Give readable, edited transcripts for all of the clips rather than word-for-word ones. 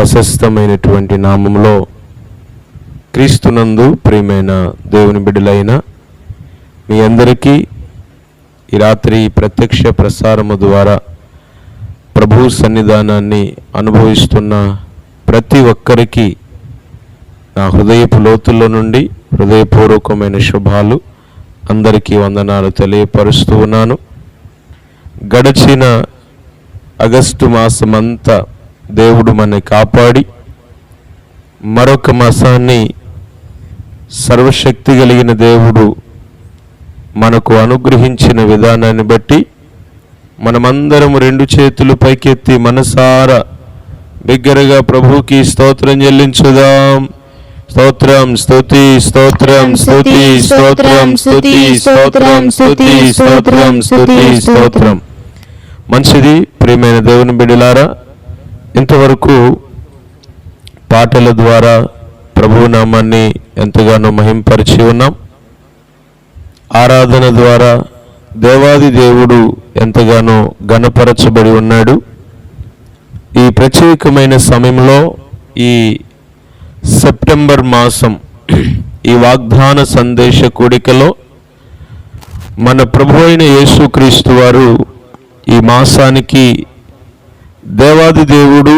ప్రశస్తమైనటువంటి నామములో క్రీస్తునందు ప్రియమైన దేవుని బిడ్డలైన మీ అందరికీ ఈ రాత్రి ప్రత్యక్ష ప్రసారము ద్వారా ప్రభు సన్నిధానాన్ని అనుభవిస్తున్న ప్రతి ఒక్కరికి నా హృదయపు లోతుల్లో నుండి హృదయపూర్వకమైన శుభాలు, అందరికీ వందనాలు తెలియపరుస్తూ ఉన్నాను. గడిచిన ఆగస్టు మాసమంతా దేవుడు మనని కాపాడి మరొక మాసాన్ని సర్వశక్తి కలిగిన దేవుడు మనకు అనుగ్రహించిన విధానాన్ని బట్టి మనమందరం రెండు చేతులు పైకెత్తి మనసారా బిగ్గరగా ప్రభువుకి స్తోత్రం చెల్లించుదాం. స్తోత్రం, స్తుతి, స్తోత్రం, స్తుతి, స్తోత్రం, స్తుతి, స్తోత్రం, స్తుతి, స్తోత్రం, స్తుతి, స్తోత్రం. మంచిది ప్రియమైన దేవుని బిడ్డలారా, ఇంతవరకు పాటల ద్వారా ప్రభువు నామాన్ని ఎంతగానో మహింపరిచి ఉన్నాం. ఆరాధన ద్వారా దేవాది దేవుడు ఎంతగానో ఘనపరచబడి ఉన్నాడు. ఈ ప్రత్యేకమైన సమయంలో ఈ సెప్టెంబర్ మాసం ఈ వాగ్దాన సందేశ కూడికలో మన ప్రభు అయిన యేసుక్రీస్తు వారు ఈ మాసానికి దేవాది దేవుడు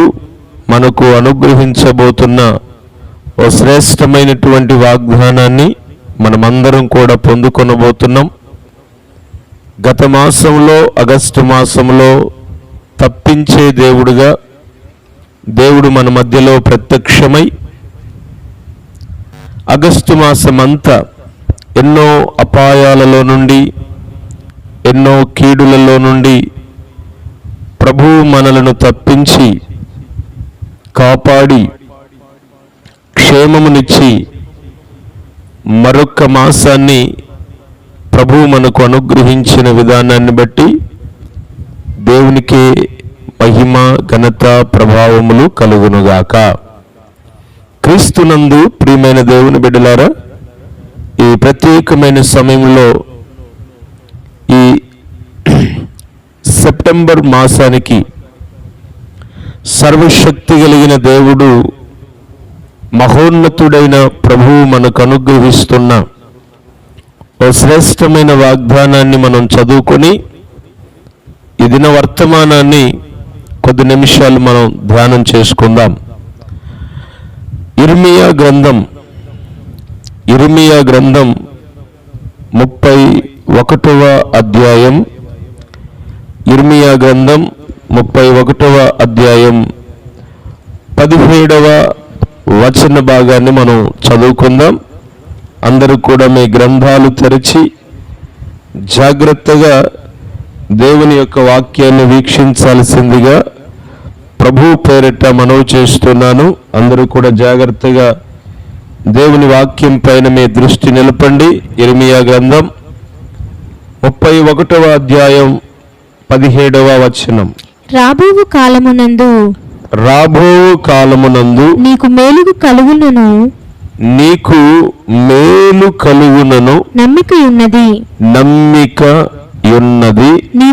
మనకు అనుగ్రహించబోతున్న ఓ శ్రేష్టమైనటువంటి వాగ్దానాన్ని మనమందరం కూడా పొందుకొనబోతున్నాం. గత మాసంలో ఆగస్టు మాసంలో తప్పించే దేవుడుగా దేవుడు మన మధ్యలో ప్రత్యక్షమై ఆగస్టు మాసమంతా ఎన్నో అపాయాలలో నుండి, ఎన్నో కీడులలో నుండి ప్రభువు మనలను తప్పించి కాపాడి క్షేమమునిచ్చి మరొక మాసాన్ని ప్రభువు మనకు అనుగ్రహించిన విధానాన్ని బట్టి దేవునికి మహిమ, ఘనత, ప్రభావములు కలుగునుగాక. క్రీస్తునందు ప్రియమైన దేవుని బిడ్డలారా, ఈ ప్రత్యేకమైన సమయంలో ఈ సెప్టెంబర్ మాసానికి సర్వశక్తి కలిగిన దేవుడు, మహోన్నతుడైన ప్రభువు మనకు అనుగ్రహిస్తున్న ఓ శ్రేష్టమైన వాగ్దానాన్ని మనం చదువుకొని ఈ దిన వర్తమానాన్ని కొద్ది నిమిషాలు మనం ధ్యానం చేసుకుందాం. ఇర్మియా గ్రంథం 31వ అధ్యాయం, ఇర్మియా గ్రంథం 31వ అధ్యాయం 17వ వచన భాగాన్ని మనం చదువుకుందాం. అందరూ కూడా మీ గ్రంథాలు తెరిచి జాగ్రత్తగా దేవుని యొక్క వాక్యాన్ని వీక్షించాల్సిందిగా ప్రభు పేరిట మనవి చేస్తున్నాను. అందరూ కూడా జాగ్రత్తగా దేవుని వాక్యం పైన మీ దృష్టి నిలపండి. ఇర్మియా గ్రంథం 31వ అధ్యాయం 17వ వచనం. రాబోవు కాలమునందు నీకు మేలు కలుగునను నమ్మిక ఉన్నది. నీ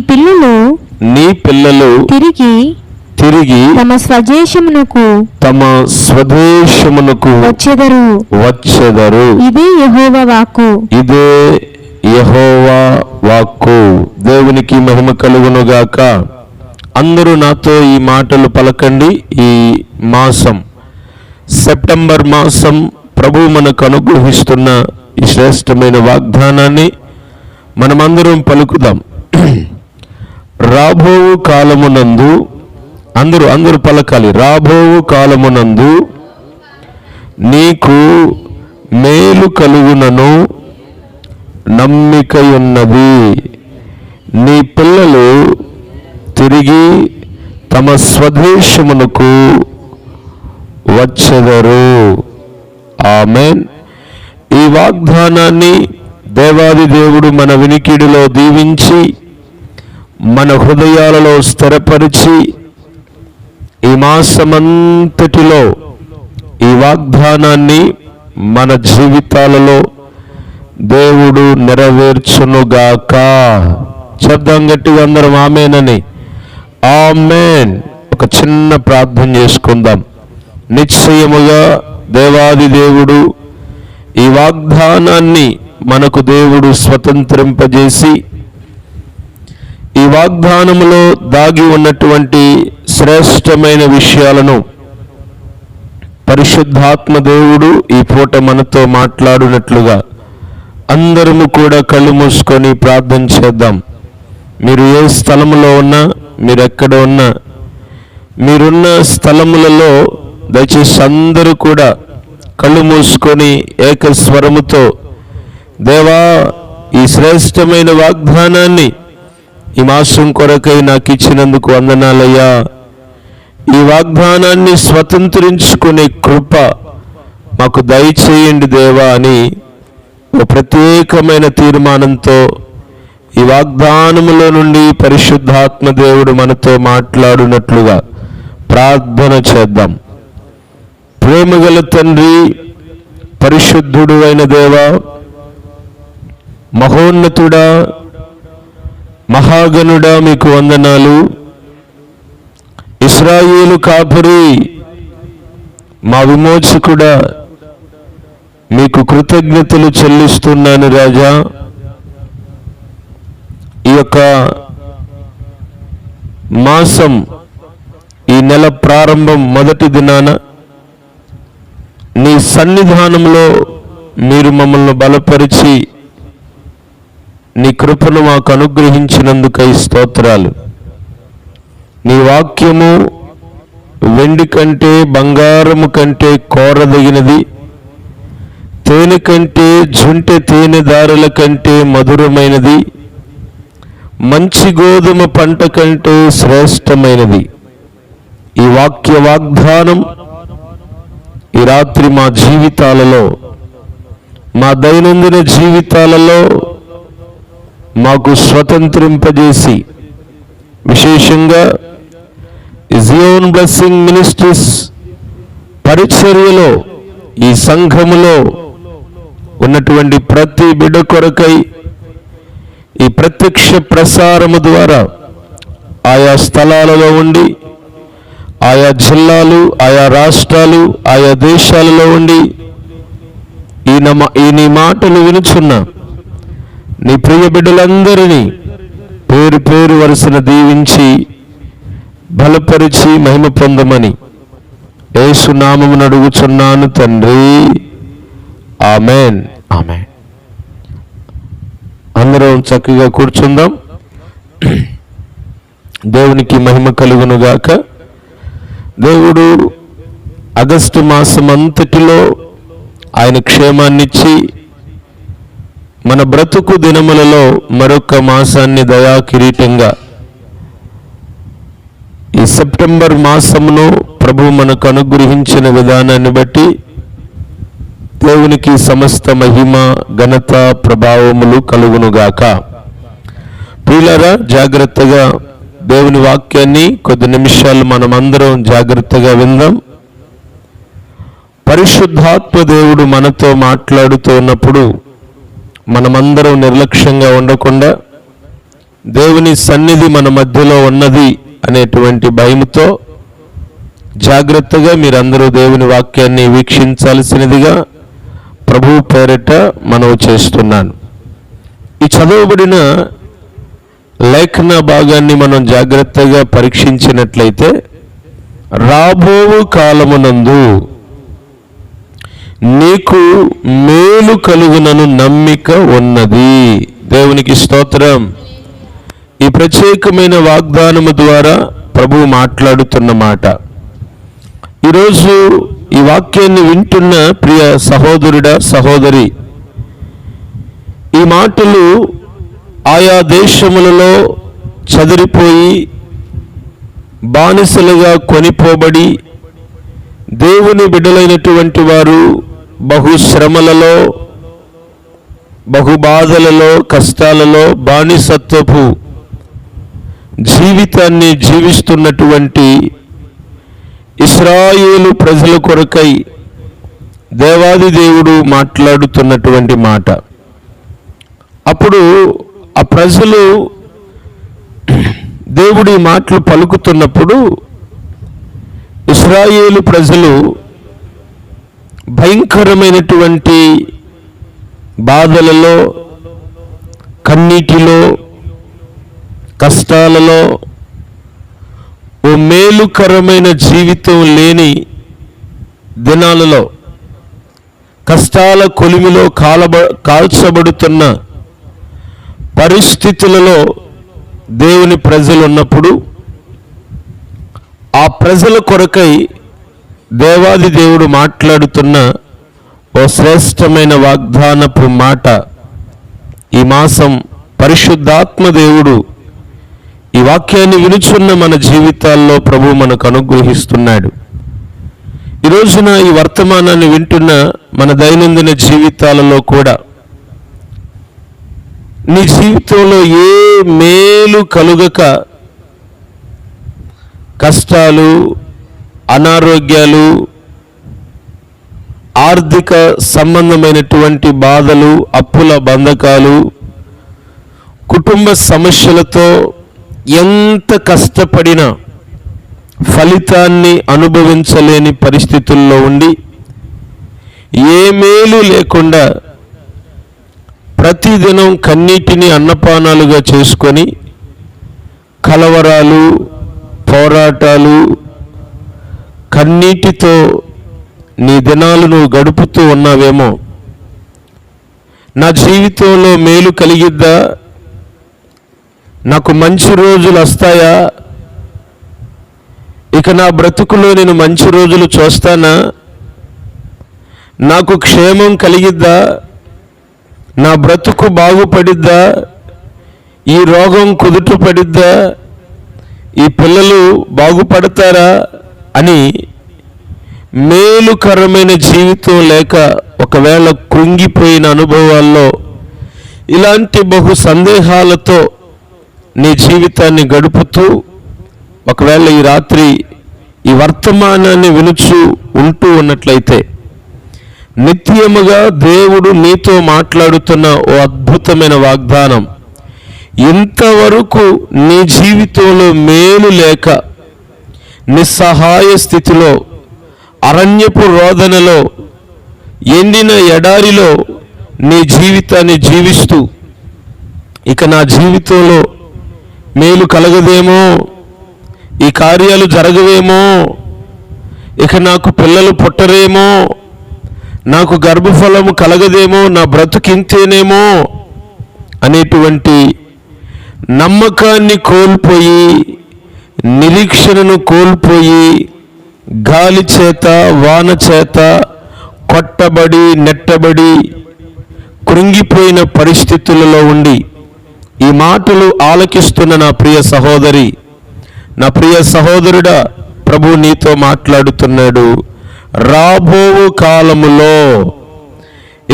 పిల్లలు తిరిగి తమ స్వదేశమునకు వచ్చెదరు. ఇదే యెహోవా వాక్కు. దేవునికి మహిమ కలుగునుగాక. అందరూ నాతో ఈ మాటలు పలకండి. ఈ మాసం సెప్టెంబర్ మాసం ప్రభు మనకు అనుగ్రహిస్తున్న ఈ శ్రేష్టమైన వాగ్దానాన్ని మనమందరం పలుకుదాం. రాబోవు కాలమునందు, అందరూ పలకాలి. రాబోవు కాలమునందు నీకు మేలు కలుగునను నమ్మికయున్నది. నీ పిల్లలు తిరిగి తమ స్వదేశమునకు వచ్చెదరు. ఆమేన్. ఈ వాగ్దానాన్ని దేవాది దేవుడు మన వినికిడిలో దీవించి మన హృదయాలలో స్థిరపరిచి ఈ మాసమంతటిలో ఈ వాగ్దానాన్ని మన జీవితాలలో దేవుడు నెరవేర్చునుగాక. శబ్దం గట్టిగా అందరం ఆమేనని. ఆమేన్. ఒక చిన్న ప్రార్థన చేసుకుందాం. నిశ్చయముగా దేవాది దేవుడు ఈ వాగ్దానాన్ని మనకు దేవుడు స్వతంత్రింపజేసి ఈ వాగ్దానములో దాగి ఉన్నటువంటి శ్రేష్టమైన విషయాలను పరిశుద్ధాత్మ దేవుడు ఈ పూట మనతో మాట్లాడినట్లుగా అందరము కూడా కళ్ళు మూసుకొని ప్రార్థన చేద్దాం. మీరు ఏ స్థలములో ఉన్నా, మీరు ఎక్కడ ఉన్నా, మీరున్న స్థలములలో దయచేసి అందరూ కూడా కళ్ళు మూసుకొని ఏకస్వరముతో, దేవా, ఈ శ్రేష్టమైన వాగ్దానాన్ని ఈ మాసం కొరకై నాకు ఇచ్చినందుకు వందనాలయ్యా, ఈ వాగ్దానాన్ని స్వతంత్రించుకునే కృప మాకు దయచేయండి దేవా అని ఒక ప్రత్యేకమైన తీర్మానంతో ఈ వాగ్దానములో నుండి పరిశుద్ధాత్మ దేవుడు మనతో మాట్లాడినట్లుగా ప్రార్థన చేద్దాం. ప్రేమగల తండ్రి, పరిశుద్ధుడు అయిన దేవా, మహోన్నతుడా, మహాగణుడా, మీకు వందనాలు. ఇశ్రాయేలు కాపరి, మా విమోచకుడా, మీకు కృతజ్ఞతలు చెల్లిస్తున్నాను రాజా. ఈ యొక్క మాసం, ఈ నెల ప్రారంభం మొదటి దినాన నీ సన్నిధానంలో మీరు మమ్మల్ని బలపరిచి నీ కృపను మాకు అనుగ్రహించినందుకై స్తోత్రాలు. నీ వాక్యము వెండి కంటే, బంగారము కంటే కోరదగినది, తేనె కంటే, జుంటె తేనె దారుల కంటే మధురమైనది, మంచి గోధుమ పంట కంటే శ్రేష్టమైనది. ఈ వాక్య వాగ్దానం ఈ రాత్రి మా జీవితాలలో, మా దైనందిన జీవితాలలో మాకు స్వతంత్రింపజేసి, విశేషంగా జియోన్ బ్లెస్సింగ్ మినిస్ట్రీస్ పరిచర్యలో, ఈ సంఘములో ఉన్నటువంటి ప్రతి బిడ్డ కొరకై ఈ ప్రత్యక్ష ప్రసారము ద్వారా ఆయా స్థలాలలో ఉండి, ఆయా జిల్లాలు, ఆయా రాష్ట్రాలు, ఆయా దేశాలలో ఉండి ఈ నీ మాటలు వినుచున్న నీ ప్రియ బిడ్డలందరినీ పేరు పేరు వరుసన దీవించి బలపరిచి మహిమ పొందమని యేసు నామమున అడుగుచున్నాను తండ్రి, ఆమేన్. ఆమేన్. అందరం చక్కగా కూర్చుందాం. దేవునికి మహిమ కలుగునుగాక. దేవుడు ఆగస్టు మాసం అంతటిలో ఆయన క్షేమాన్నిచ్చి మన బ్రతుకు దినములలో మరొక మాసాన్ని దయా కిరీటంగా ఈ సెప్టెంబర్ మాసమును ప్రభు మనకు అనుగ్రహించిన విధానాన్ని బట్టి దేవునికి సమస్త మహిమ, ఘనత, ప్రభావములు కలుగునుగాక. ప్రియులారా, జాగ్రత్తగా దేవుని వాక్యాన్ని కొద్ది నిమిషాలు మనమందరం జాగ్రత్తగా విందాం. పరిశుద్ధాత్మ దేవుడు మనతో మాట్లాడుతూ ఉన్నప్పుడు మనమందరం నిర్లక్ష్యంగా ఉండకుండా దేవుని సన్నిధి మన మధ్యలో ఉన్నది అనేటువంటి భయముతో జాగ్రత్తగా మీరందరూ దేవుని వాక్యాన్ని వీక్షించాల్సినదిగా ప్రభు పేరిట మనవి చేస్తున్నాను. ఈ చదవబడిన లేఖన భాగాన్ని మనం జాగ్రత్తగా పరీక్షించినట్లయితే, రాబో కాలమునందు నీకు మేలు కలుగునను నమ్మిక ఉన్నది. దేవునికి స్తోత్రం. ఈ ప్రత్యేకమైన వాగ్దానము ద్వారా ప్రభువు మాట్లాడుతున్న మాట. ఈరోజు ఈ వాక్యాన్ని వింటున్న ప్రియ సహోదరుడా, సహోదరి, ఈ మాటలు ఆయా దేశములలో చదిరిపోయి బానిసలుగా కొనిపోబడి దేవుని బిడ్డలైనటువంటి వారు బహుశ్రమలలో, బహుబాధలలో, కష్టాలలో, బానిసత్వపు జీవితాన్ని జీవిస్తున్నటువంటి ఇశ్రాయేలు ప్రజల కొరకై దేవాది దేవుడు మాట్లాడుతున్నటువంటి మాట. అప్పుడు ఆ ప్రజలు దేవుడి మాటలు పలుకుతున్నప్పుడు ఇశ్రాయేలు ప్రజలు భయంకరమైనటువంటి బాధలలో, కన్నీటిలో, కష్టాలలో ఓ మేలుకరమైన జీవితం లేని దినాలలో, కష్టాల కొలిమిలో కాల్చబడుతున్న పరిస్థితులలో దేవుని ప్రజలు ఉన్నప్పుడు ఆ ప్రజల కొరకై దేవాది దేవుడు మాట్లాడుతున్న ఓ శ్రేష్టమైన వాగ్దానపు మాట ఈ మాసం పరిశుద్ధాత్మ దేవుడు ఈ వాక్యాన్ని వినుచున్న మన జీవితాల్లో ప్రభు మనకు అనుగ్రహిస్తున్నాడు. ఈ రోజున ఈ వర్తమానాన్ని వింటున్న మన దైనందిన జీవితాలలో కూడా నీ జీవితంలో ఏ మేలు కలుగక కష్టాలు, అనారోగ్యాలు, ఆర్థిక సంబంధమైనటువంటి బాధలు, అప్పుల బంధకాలు, కుటుంబ సమస్యలతో ఎంత కష్టపడినా ఫలితాన్ని అనుభవించలేని పరిస్థితుల్లో ఉండి ఏ మేలు లేకుండా ప్రతిదినం కన్నీటిని అన్నపానాలుగా చేసుకొని కలవరాలు, పోరాటాలు, కన్నీటితో నీ దినాలను గడుపుతూ ఉన్నావేమో. నా జీవితంలో మేలు కలిగిద్దా, నాకు మంచి రోజులు వస్తాయా, ఇక నా బ్రతుకులో నేను మంచి రోజులు చూస్తానా, నాకు క్షేమం కలిగిద్దా, నా బ్రతుకు బాగుపడిద్దా, ఈ రోగం కుదుట పడిద్దా, ఈ పిల్లలు బాగుపడతారా అని మేలుకరమైన జీవితం లేక ఒకవేళ కృంగిపోయిన అనుభవాల్లో ఇలాంటి బహు సందేహాలతో నీ జీవితాన్ని గడుపుతూ ఒకవేళ ఈ రాత్రి ఈ వర్తమానాన్ని వినుచు ఉంటూ ఉన్నట్లయితే నిత్యముగా దేవుడు నీతో మాట్లాడుతున్న ఓ అద్భుతమైన వాగ్దానం. ఇంతవరకు నీ జీవితంలో మేలు లేక నిస్సహాయ స్థితిలో, అరణ్యపు రోదనలో, ఎండిన ఎడారిలో నీ జీవితాన్ని జీవిస్తూ ఇక నా జీవితంలో మేలు కలగదేమో, ఈ కార్యాలు జరగవేమో, ఇక నాకు పిల్లలు పుట్టరేమో, నాకు గర్భఫలము కలగదేమో, నా బ్రతుకింతేనేమో అనేటువంటి నమ్మకాన్ని కోల్పోయి, నిరీక్షణను కోల్పోయి, గాలి చేత, వాన చేత కొట్టబడి, నెట్టబడి, కృంగిపోయిన పరిస్థితులలో ఉండి ఈ మాటలు ఆలకిస్తున్న నా ప్రియ సహోదరి, నా ప్రియ సహోదరుడా, ప్రభు నీతో మాట్లాడుతున్నాడు. రాబో కాలములో,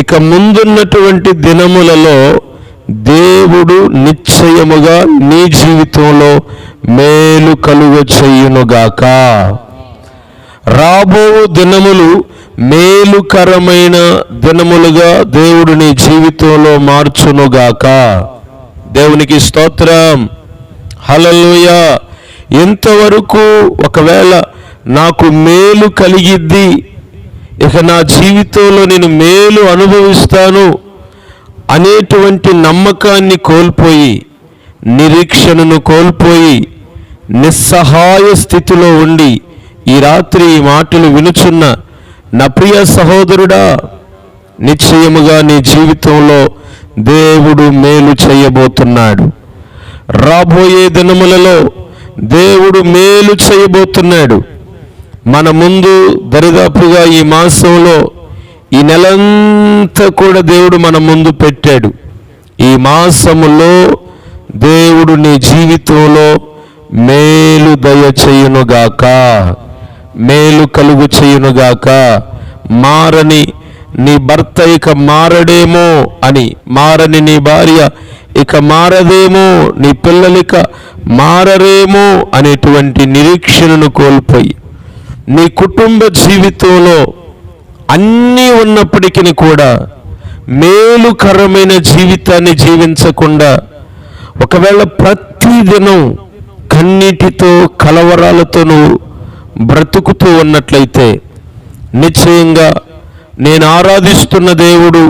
ఇక ముందున్నటువంటి దినములలో దేవుడు నిశ్చయముగా నీ జీవితంలో మేలు కలుగ చేయునుగాక. రాబో దినములు మేలుకరమైన దినములుగా దేవుడు నీ జీవితంలో మార్చునుగాక. దేవునికి స్తోత్రం, హల్లెలూయా. ఎంతవరకు ఒకవేళ నాకు మేలు కలిగిద్ది, ఇక నా జీవితంలో నేను మేలు అనుభవిస్తాను అనేటువంటి నమ్మకాన్ని కోల్పోయి, నిరీక్షణను కోల్పోయి, నిస్సహాయ స్థితిలో ఉండి ఈ రాత్రి ఈ మాటలు వినుచున్న నా ప్రియ సహోదరుడా, నిశ్చయముగా నీ జీవితంలో దేవుడు మేలు చేయబోతున్నాడు. రాబోయే దినములలో దేవుడు మేలు చేయబోతున్నాడు. మన ముందు దరిదాపుగా ఈ మాసంలో, ఈ నెలంతా కూడా దేవుడు మన ముందు పెట్టాడు. ఈ మాసములో దేవుడు నీ జీవితంలో మేలు దయచేయునుగాక, మేలు కలుగు చేయునుగాక. మారని నీ భర్త ఇక మారడేమో అని, మారని నీ భార్య ఇక మారదేమో, నీ పిల్లలిక మారరేమో అనేటువంటి నిరీక్షణను కోల్పోయి, నీ కుటుంబ జీవితంలో అన్నీ ఉన్నప్పటికీ కూడా మేలుకరమైన జీవితాన్ని జీవించకుండా ఒకవేళ ప్రతిదినం కన్నీటితో, కలవరాలతో నువ్వు బ్రతుకుతూ ఉన్నట్లయితే నిశ్చయంగా నేను ఆరాధిస్తున్న దేవుడు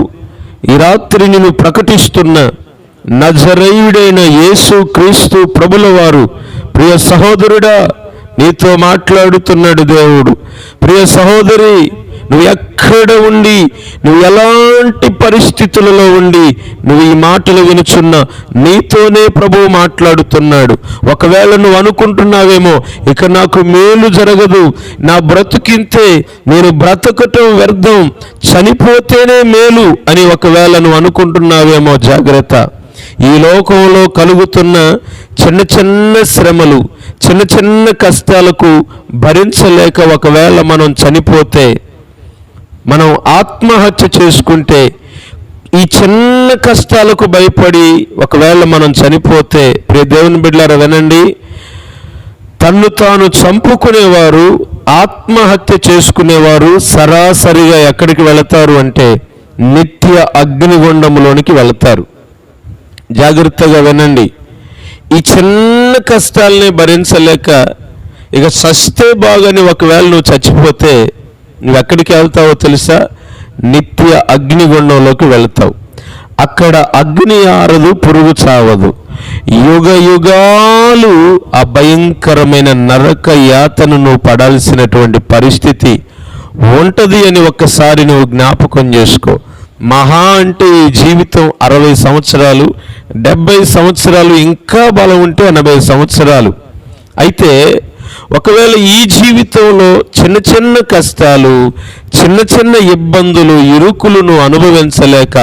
ఈ రాత్రి నేను ప్రకటిస్తున్న నజరేయుడైన యేసు క్రీస్తు ప్రభుల వారు, ప్రియ సహోదరుడా నీతో మాట్లాడుతున్నాడు దేవుడు. ప్రియ సహోదరి, నువ్వు ఎక్కడ ఉండి, నువ్వు ఎలాంటి పరిస్థితులలో ఉండి నువ్వు ఈ మాటలు వినుచున్న నీతోనే ప్రభువు మాట్లాడుతున్నాడు. ఒకవేళ నువ్వు అనుకుంటున్నావేమో, ఇక నాకు మేలు జరగదు, నా బ్రతుకింతే, నేను బ్రతకటం వ్యర్థం, చనిపోతేనే మేలు అని ఒకవేళ నువ్వు అనుకుంటున్నావేమో, జాగ్రత్త. ఈ లోకంలో కలుగుతున్న చిన్న చిన్న శ్రమలు, చిన్న చిన్న కష్టాలకు భరించలేక ఒకవేళ మనం చనిపోతే, మనం ఆత్మహత్య చేసుకుంటే, ఈ చిన్న కష్టాలకు భయపడి ఒకవేళ మనం చనిపోతే, ప్రియ దేవుని బిడ్డలారా వినండి, తన్ను తాను చంపుకునేవారు, ఆత్మహత్య చేసుకునేవారు సరాసరిగా ఎక్కడికి వెళతారు అంటే నిత్య అగ్నిగుండంలోనికి వెళతారు. జాగ్రత్తగా వినండి. ఈ చిన్న కష్టాలని భరించలేక ఇక సస్తే బాగని ఒకవేళ నువ్వు చచ్చిపోతే నువ్వు ఎక్కడికి వెళ్తావో తెలుసా? నిత్య అగ్నిగుండంలోకి వెళ్తావు. అక్కడ అగ్ని ఆరదు, పురుగు చావదు. యుగ యుగాలు ఆ భయంకరమైన నరక యాతను నువ్వు పడాల్సినటువంటి పరిస్థితి ఉంటుంది అని ఒక్కసారి నువ్వు జ్ఞాపకం చేసుకో. మహా అంటే ఈ జీవితం 60 సంవత్సరాలు, 70 సంవత్సరాలు, ఇంకా బలం ఉంటే 80 సంవత్సరాలు. అయితే ఒకవేళ ఈ జీవితంలో చిన్న చిన్న కష్టాలు, చిన్న చిన్న ఇబ్బందులు, ఇరుకులు నువ్వు అనుభవించలేక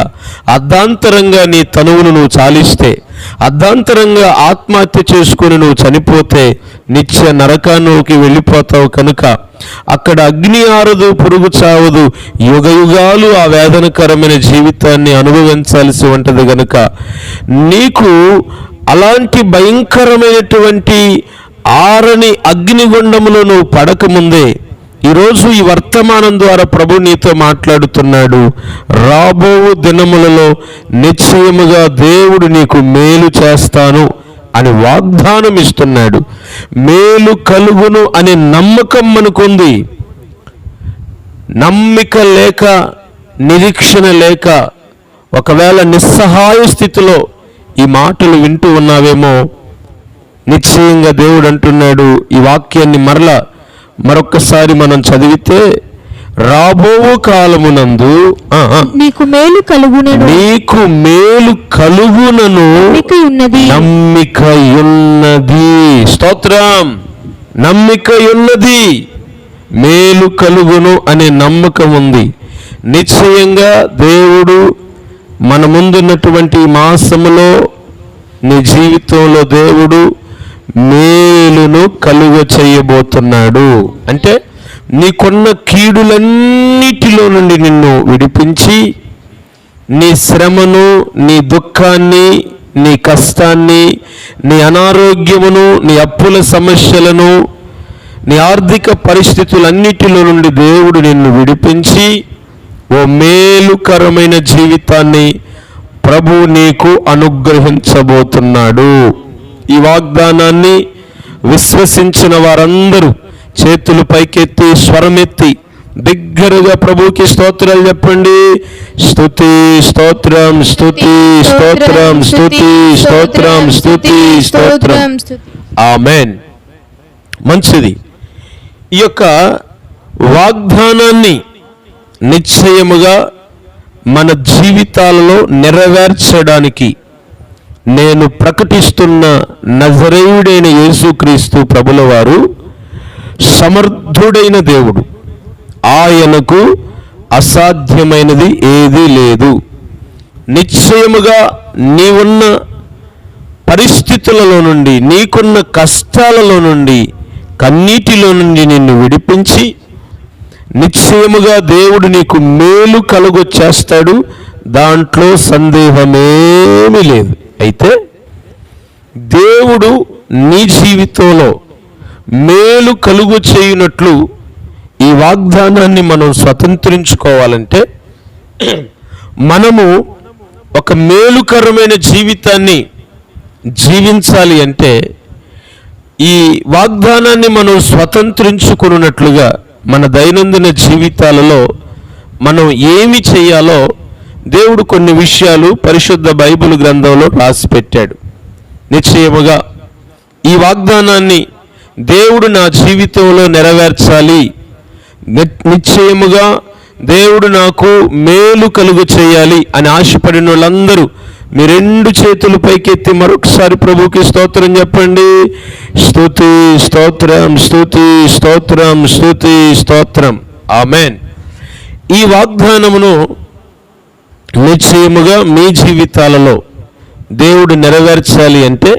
అర్ధాంతరంగా నీ తనువును నువ్వు చాలిస్తే, అర్ధాంతరంగా ఆత్మహత్య చేసుకుని నువ్వు చనిపోతే నిత్య నరకానికి వెళ్ళిపోతావు. కనుక అక్కడ అగ్ని ఆరదు, పురుగు చావదు, యుగ యుగాలు ఆ వేదనకరమైన జీవితాన్ని అనుభవించాల్సి ఉంటుంది. కనుక నీకు అలాంటి భయంకరమైనటువంటి ఆరని అగ్నిగుండములో నువ్వు పడకముందే ఈరోజు ఈ వర్తమానం ద్వారా ప్రభు నీతో మాట్లాడుతున్నాడు. రాబో దినములలో నిశ్చయముగా దేవుడు నీకు మేలు చేస్తాను అని వాగ్దానం ఇస్తున్నాడు. మేలు కలుగును అనే నమ్మకం మనకుంది. నమ్మిక లేక, నిరీక్షణ లేక, ఒకవేళ నిస్సహాయ స్థితిలో ఈ మాటలు వింటూ ఉన్నావేమో, నిశ్చయంగా దేవుడు అంటున్నాడు. ఈ వాక్యాన్ని మరొక్కసారి మనం చదివితే, రాబో కాలమునందు నీకు మేలు కలుగునను నమ్మిక ఉన్నది. స్తోత్రం. నమ్మిక ఉన్నది, మేలు కలుగును అనే నమ్మకం ఉంది. నిశ్చయంగా దేవుడు మన ముందున్నటువంటి మాసములో, నీ జీవితంలో దేవుడు మేలును కలుగ చేయబోతున్నాడు. అంటే నీకున్న కీడులన్నిటిలో నుండి నిన్ను విడిపించి, నీ శ్రమను, నీ దుఃఖాన్ని, నీ కష్టాన్ని, నీ అనారోగ్యమును, నీ అప్పుల సమస్యలను, నీ ఆర్థిక పరిస్థితులన్నిటిలో నుండి దేవుడు నిన్ను విడిపించి ఓ మేలుకరమైన జీవితాన్ని ప్రభు నీకు అనుగ్రహించబోతున్నాడు. ఈ వాగ్దానాన్ని విశ్వసించిన వారందరూ చేతులు పైకెత్తి, స్వరమెత్తి బిగ్గరగా ప్రభువుకి స్తోత్రాలు చెప్పండి. స్తుతి స్తోత్రం, స్తుతి స్తోత్రం, స్తుతి స్తోత్రం, స్తుతి స్తోత్రం. ఆమేన్. మంచిది. ఈ యొక్క వాగ్దానాన్ని నిశ్చయముగా మన జీవితాలలో నెరవేర్చడానికి నేను ప్రకటిస్తున్న నజరేయుడైన యేసుక్రీస్తు ప్రభుల వారు సమర్థుడైన దేవుడు. ఆయనకు అసాధ్యమైనది ఏదీ లేదు. నిశ్చయముగా నీవున్న పరిస్థితులలో నుండి, నీకున్న కష్టాలలో నుండి, కన్నీటిలో నుండి నిన్ను విడిపించి నిశ్చయముగా దేవుడు నీకు మేలు కలుగొచ్చేస్తాడు. దాంట్లో సందేహమేమీ లేదు. అయితే దేవుడు నీ జీవితంలో మేలు కలుగు చేయునట్లు ఈ వాగ్దానాన్ని మనం స్వతంత్రించుకోవాలంటే, మనము ఒక మేలుకరమైన జీవితాన్ని జీవించాలి అంటే ఈ వాగ్దానాన్ని మనం స్వతంత్రించుకున్నట్లుగా మన దైనందిన జీవితాలలో మనం ఏమి చేయాలో దేవుడు కొన్ని విషయాలు పరిశుద్ధ బైబిల్ గ్రంథంలో రాసి పెట్టాడు. నిశ్చయముగా ఈ వాగ్దానాన్ని దేవుడు నా జీవితంలో నెరవేర్చాలి, నిశ్చయముగా దేవుడు నాకు మేలు కలుగు చేయాలి అని ఆశపడిన వాళ్ళందరూ మీ రెండు చేతులు పైకెత్తి మరొకసారి ప్రభుకి స్తోత్రం చెప్పండి. స్తుతి స్తోత్రం, స్తుతి స్తోత్రం, స్తుతి స్తోత్రం. ఆమేన్. ఈ వాగ్దానమును నిశ్చయముగా మీ జీవితాలలో దేవుడు నెరవేర్చాలి అంటే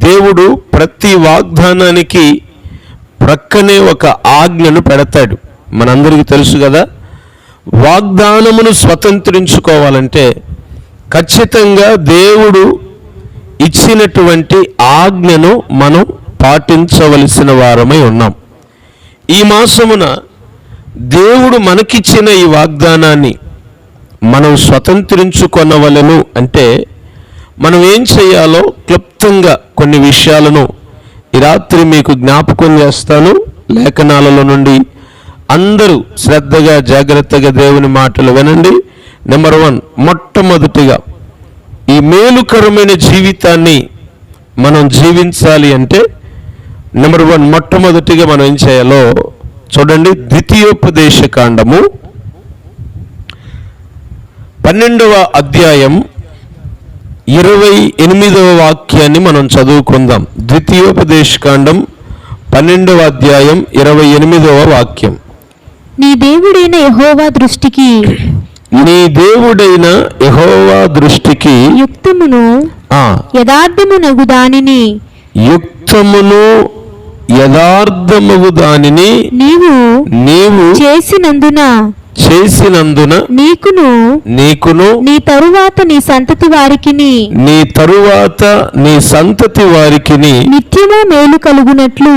దేవుడు ప్రతి వాగ్దానానికి ప్రక్కనే ఒక ఆజ్ఞను పెడతాడు. మనందరికీ తెలుసు కదా, వాగ్దానమును స్వతంత్రించుకోవాలంటే ఖచ్చితంగా దేవుడు ఇచ్చినటువంటి ఆజ్ఞను మనం పాటించవలసిన వారమై ఉన్నాం. ఈ మాసమున దేవుడు మనకిచ్చిన ఈ వాగ్దానాన్ని మనం స్వతంత్రించుకొనవలెను అంటే మనం ఏం చేయాలో క్లుప్తంగా కొన్ని విషయాలను ఈ రాత్రి మీకు జ్ఞాపకం చేస్తాను. లేఖనాలలో నుండి అందరూ శ్రద్ధగా జాగ్రత్తగా దేవుని మాటలు వినండి. నెంబర్ 1, మొట్టమొదటిగా ఈ మేలుకరమైన జీవితాన్ని మనం జీవించాలి అంటే నెంబర్ 1 మొట్టమొదటిగా మనం ఏం చేయాలో చూడండి. ద్వితీయోపదేశ కాండము 12వ అధ్యాయం 28వ వాక్యాన్ని మనం చదువుకుందాం. ద్వితీయోపదేశ కాండం 12వ అధ్యాయం 28వ వాక్యం. నీ దేవుడైన యెహోవా దృష్టికి యుక్తమును యథార్థమునగు దానిని యథార్థమగు దానిని నీవు చేసినందున నీకును నీ తరువాత నీ సంతతి వారికిని నిత్యము మేలు కలుగునట్లు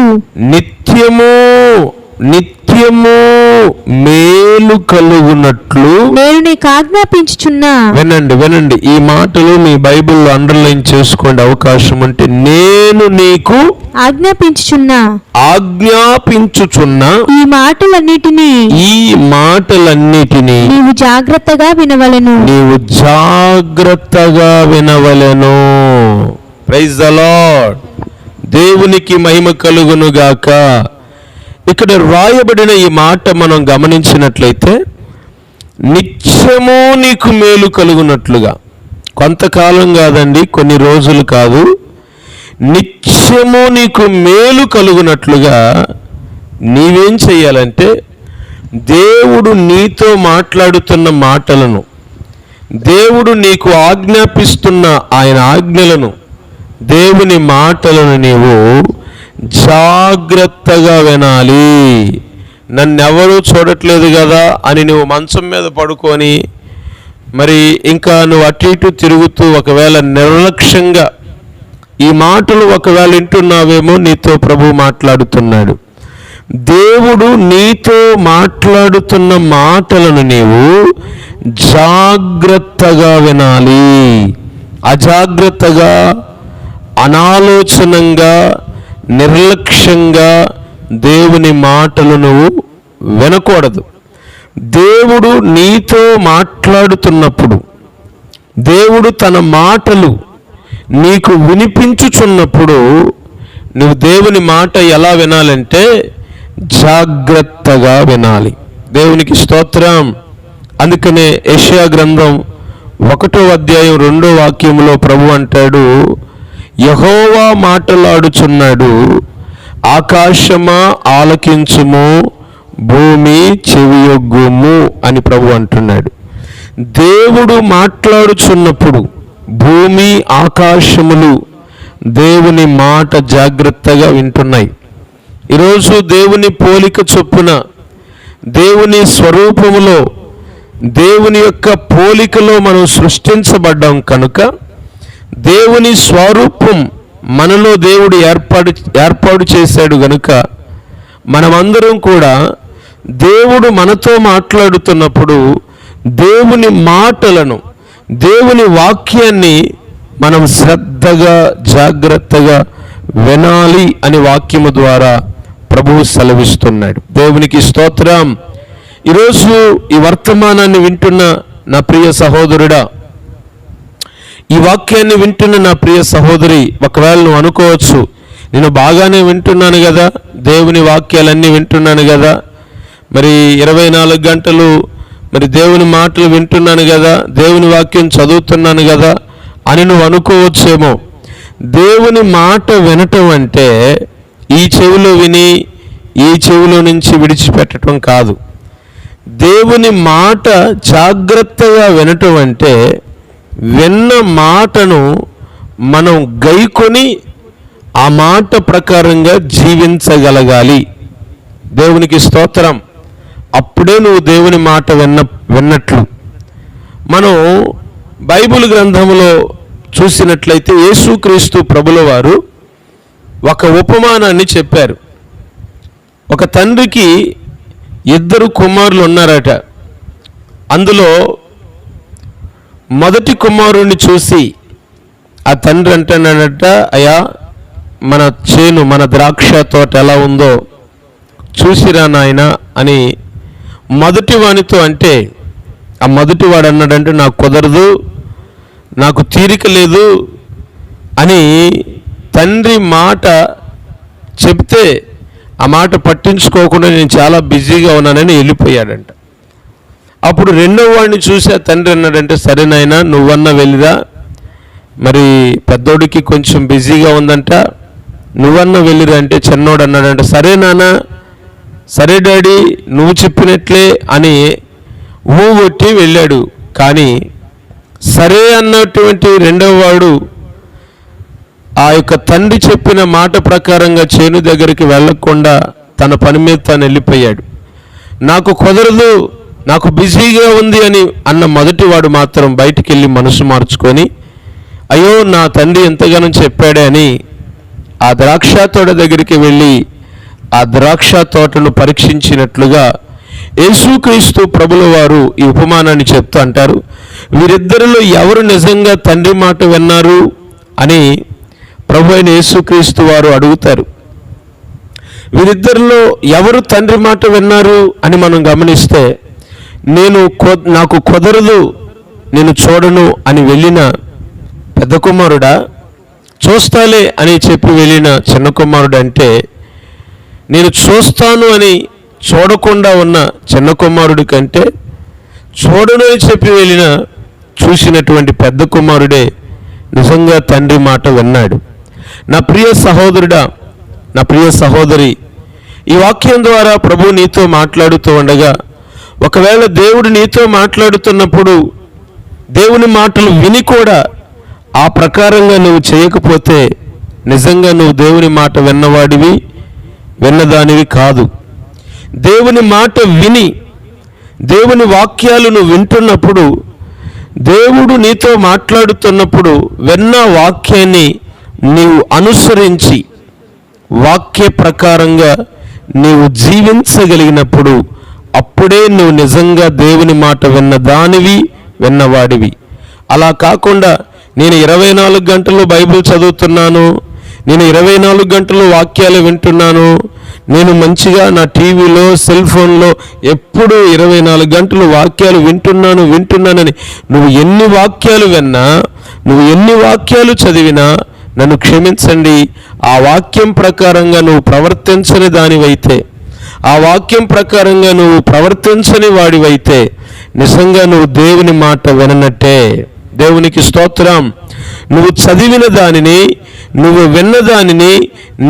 మేలు కలుగునట్లు నేను నీకు ఆజ్ఞాపించుచున్నా. వినండి ఈ మాటలు మీ బైబిల్లో అండర్లైన్ చేసుకోండి అవకాశం ఉంటే. నేను నీకు ఆజ్ఞాపించుచున్నా ఈ మాటలన్నిటినీ నీవు జాగ్రత్తగా వినవలెను. Praise the lord. దేవునికి మహిమ కలుగును గాక. ఇక్కడ రాయబడిన ఈ మాట మనం గమనించినట్లయితే నిత్యము నీకు మేలు కలుగునట్లుగా, కొంతకాలం కాదండి, కొన్ని రోజులు కాదు, నిత్యము నీకు మేలు కలుగునట్లుగా నీవేం చెయ్యాలంటే దేవుడు నీతో మాట్లాడుతున్న మాటలను, దేవుడు నీకు ఆజ్ఞాపిస్తున్న ఆయన ఆజ్ఞలను, దేవుని మాటలను నీవు జాగ్రత్తగా వినాలి. నన్నెవరూ చూడట్లేదు కదా అని నువ్వు మంచం మీద పడుకొని మరి ఇంకా నువ్వు అటు ఇటు తిరుగుతూ ఒకవేళ నిర్లక్ష్యంగా ఈ మాటలు ఒకవేళ వింటున్నావేమో, నీతో ప్రభు మాట్లాడుతున్నాడు. దేవుడు నీతో మాట్లాడుతున్న మాటలను నీవు జాగ్రత్తగా వినాలి. అజాగ్రత్తగా, అనాలోచనంగా, నిర్లక్ష్యంగా దేవుని మాటలు నువ్వు వినకూడదు. దేవుడు నీతో మాట్లాడుతున్నప్పుడు, దేవుడు తన మాటలు నీకు వినిపించుచున్నప్పుడు నువ్వు దేవుని మాట ఎలా వినాలంటే జాగ్రత్తగా వినాలి. దేవునికి స్తోత్రం. అందుకనే యెషయా గ్రంథం 1వ అధ్యాయం 2వ వాక్యంలో ప్రభు అంటాడు, యెహోవా మాటలాడుచున్నాడు, ఆకాశమా ఆలకించుము, భూమి చెవియొగ్గుము అని ప్రభు అంటున్నాడు. దేవుడు మాట్లాడుచున్నప్పుడు భూమి ఆకాశములు దేవుని మాట జాగ్రత్తగా వింటున్నాయి. ఈరోజు దేవుని పోలిక చొప్పున, దేవుని స్వరూపములో, దేవుని యొక్క పోలికలో మనం సృష్టించబడ్డాం కనుక దేవుని స్వరూపం మనలో దేవుడు ఏర్పాటు చేశాడు గనుక మనమందరం కూడా దేవుడు మనతో మాట్లాడుతున్నప్పుడు దేవుని మాటలను, దేవుని వాక్యాన్ని మనం శ్రద్ధగా జాగ్రత్తగా వినాలి అని వాక్యము ద్వారా ప్రభువు సెలవిస్తున్నాడు. దేవునికి స్తోత్రం. ఈరోజు ఈ వర్తమానాన్ని వింటున్న నా ప్రియ సహోదరుడా, ఈ వాక్యాన్ని వింటున్న నా ప్రియ సహోదరి, ఒకవేళ నువ్వు అనుకోవచ్చు, నేను బాగానే వింటున్నాను కదా, దేవుని వాక్యాలన్నీ వింటున్నాను కదా, మరి 24 గంటలు మరి దేవుని మాటలు వింటున్నాను కదా, దేవుని వాక్యం చదువుతున్నాను కదా అని నువ్వు అనుకోవచ్చేమో. దేవుని మాట వినటం అంటే ఈ చెవిలో విని ఈ చెవిలో నుంచి విడిచిపెట్టడం కాదు. దేవుని మాట జాగ్రత్తగా వినటం అంటే విన్న మాటను మనం గైకొని ఆ మాట ప్రకారంగా జీవించగలగాలి. దేవునికి స్తోత్రం. అప్పుడే నువ్వు దేవుని మాట విన్నట్లు. మనం బైబిల్ గ్రంథంలో చూసినట్లయితే యేసుక్రీస్తు ప్రభుల వారు ఒక ఉపమానాన్ని చెప్పారు. ఒక తండ్రికి 2 కుమారులు ఉన్నారట. అందులో మొదటి కుమారుణ్ణి చూసి ఆ తండ్రి అంటున్నాడట, అయ్యా మన చేను, మన ద్రాక్ష తోట ఎలా ఉందో చూసిరా నాయన అని మొదటి వానితో అంటే, ఆ మొదటి వాడు అన్నాడంటే నాకు కుదరదు, నాకు తీరిక లేదు అని తండ్రి మాట చెప్తే ఆ మాట పట్టించుకోకుండా నేను చాలా బిజీగా ఉన్నానని వెళ్ళిపోయాడంట. అప్పుడు రెండో వాడిని చూసి ఆ తండ్రి అన్నాడంటే, సరే నాయనా నువ్వన్నా వెళ్ళిరా, మరి పెద్దోడికి కొంచెం బిజీగా ఉందంట, నువ్వన్నా వెళ్ళిరా అంటే చిన్నోడు అన్నాడంట, సరే నాన్న, సరే డాడీ నువ్వు చెప్పినట్లే అని ఊగొట్టి వెళ్ళాడు. కానీ సరే అన్నటువంటి రెండవ వాడు ఆ యొక్క తండ్రి చెప్పిన మాట ప్రకారంగా చేను దగ్గరికి వెళ్ళకుండా తన పని మీద తాను వెళ్ళిపోయాడు. నాకు కుదరదు, నాకు బిజీగా ఉంది అని అన్న మొదటి వాడు మాత్రం బయటికి వెళ్ళి మనసు మార్చుకొని, అయ్యో నా తండ్రి ఎంతగానో చెప్పాడే అని ఆ ద్రాక్ష తోట దగ్గరికి వెళ్ళి ఆ ద్రాక్ష తోటను పరీక్షించినట్లుగా యేసుక్రీస్తు ప్రభుల వారు ఈ ఉపమానాన్ని చెప్తూ అంటారు, వీరిద్దరిలో ఎవరు నిజంగా తండ్రి మాట విన్నారు అని ప్రభు అయిన యేసుక్రీస్తు వారు అడుగుతారు. వీరిద్దరిలో ఎవరు తండ్రి మాట విన్నారు అని మనం గమనిస్తే, నాకు కుదరదు, నేను చూడను అని వెళ్ళిన పెద్ద కుమారుడా, చూస్తాలే అని చెప్పి వెళ్ళిన చిన్న కుమారుడు అంటే, నేను చూస్తాను అని చూడకుండా ఉన్న చిన్న కుమారుడి కంటే చూడను అని చెప్పి వెళ్ళిన చూసినటువంటి పెద్ద కుమారుడే నిజంగా తండ్రి మాట విన్నాడు. నా ప్రియ సహోదరుడా, నా ప్రియ సహోదరి, ఈ వాక్యం ద్వారా ప్రభు నీతో మాట్లాడుతూ ఉండగా, ఒకవేళ దేవుడు నీతో మాట్లాడుతున్నప్పుడు దేవుని మాటలు విని కూడా ఆ ప్రకారంగా నువ్వు చేయకపోతే నిజంగా నువ్వు దేవుని మాట విన్నవాడివి, విన్నదానివి కాదు. దేవుని మాట విని దేవుని వాక్యాలు నువ్వు వింటున్నప్పుడు, దేవుడు నీతో మాట్లాడుతున్నప్పుడు విన్న వాక్యాన్ని నీవు అనుసరించి వాక్య ప్రకారంగా నీవు జీవించగలిగినప్పుడు అప్పుడే నువ్వు నిజంగా దేవుని మాట విన్నదానివి, విన్నవాడివి. అలా కాకుండా నేను 24 గంటలు బైబిల్ చదువుతున్నాను, నేను 24 గంటలు వాక్యాలు వింటున్నాను, నేను మంచిగా నా టీవీలో సెల్ ఫోన్లో ఎప్పుడు 24 గంటలు వాక్యాలు వింటున్నానని నువ్వు ఎన్ని వాక్యాలు విన్నా, నువ్వు ఎన్ని వాక్యాలు చదివినా నన్ను క్షమించండి, ఆ వాక్యం ప్రకారంగా నువ్వు ప్రవర్తించని దానివైతే, ఆ వాక్యం ప్రకారంగా నువ్వు ప్రవర్తించని వాడివైతే నిజంగా నువ్వు దేవుని మాట విననట్టే. దేవునికి స్తోత్రం. నువ్వు చదివిన దానిని, నువ్వు విన్న దానిని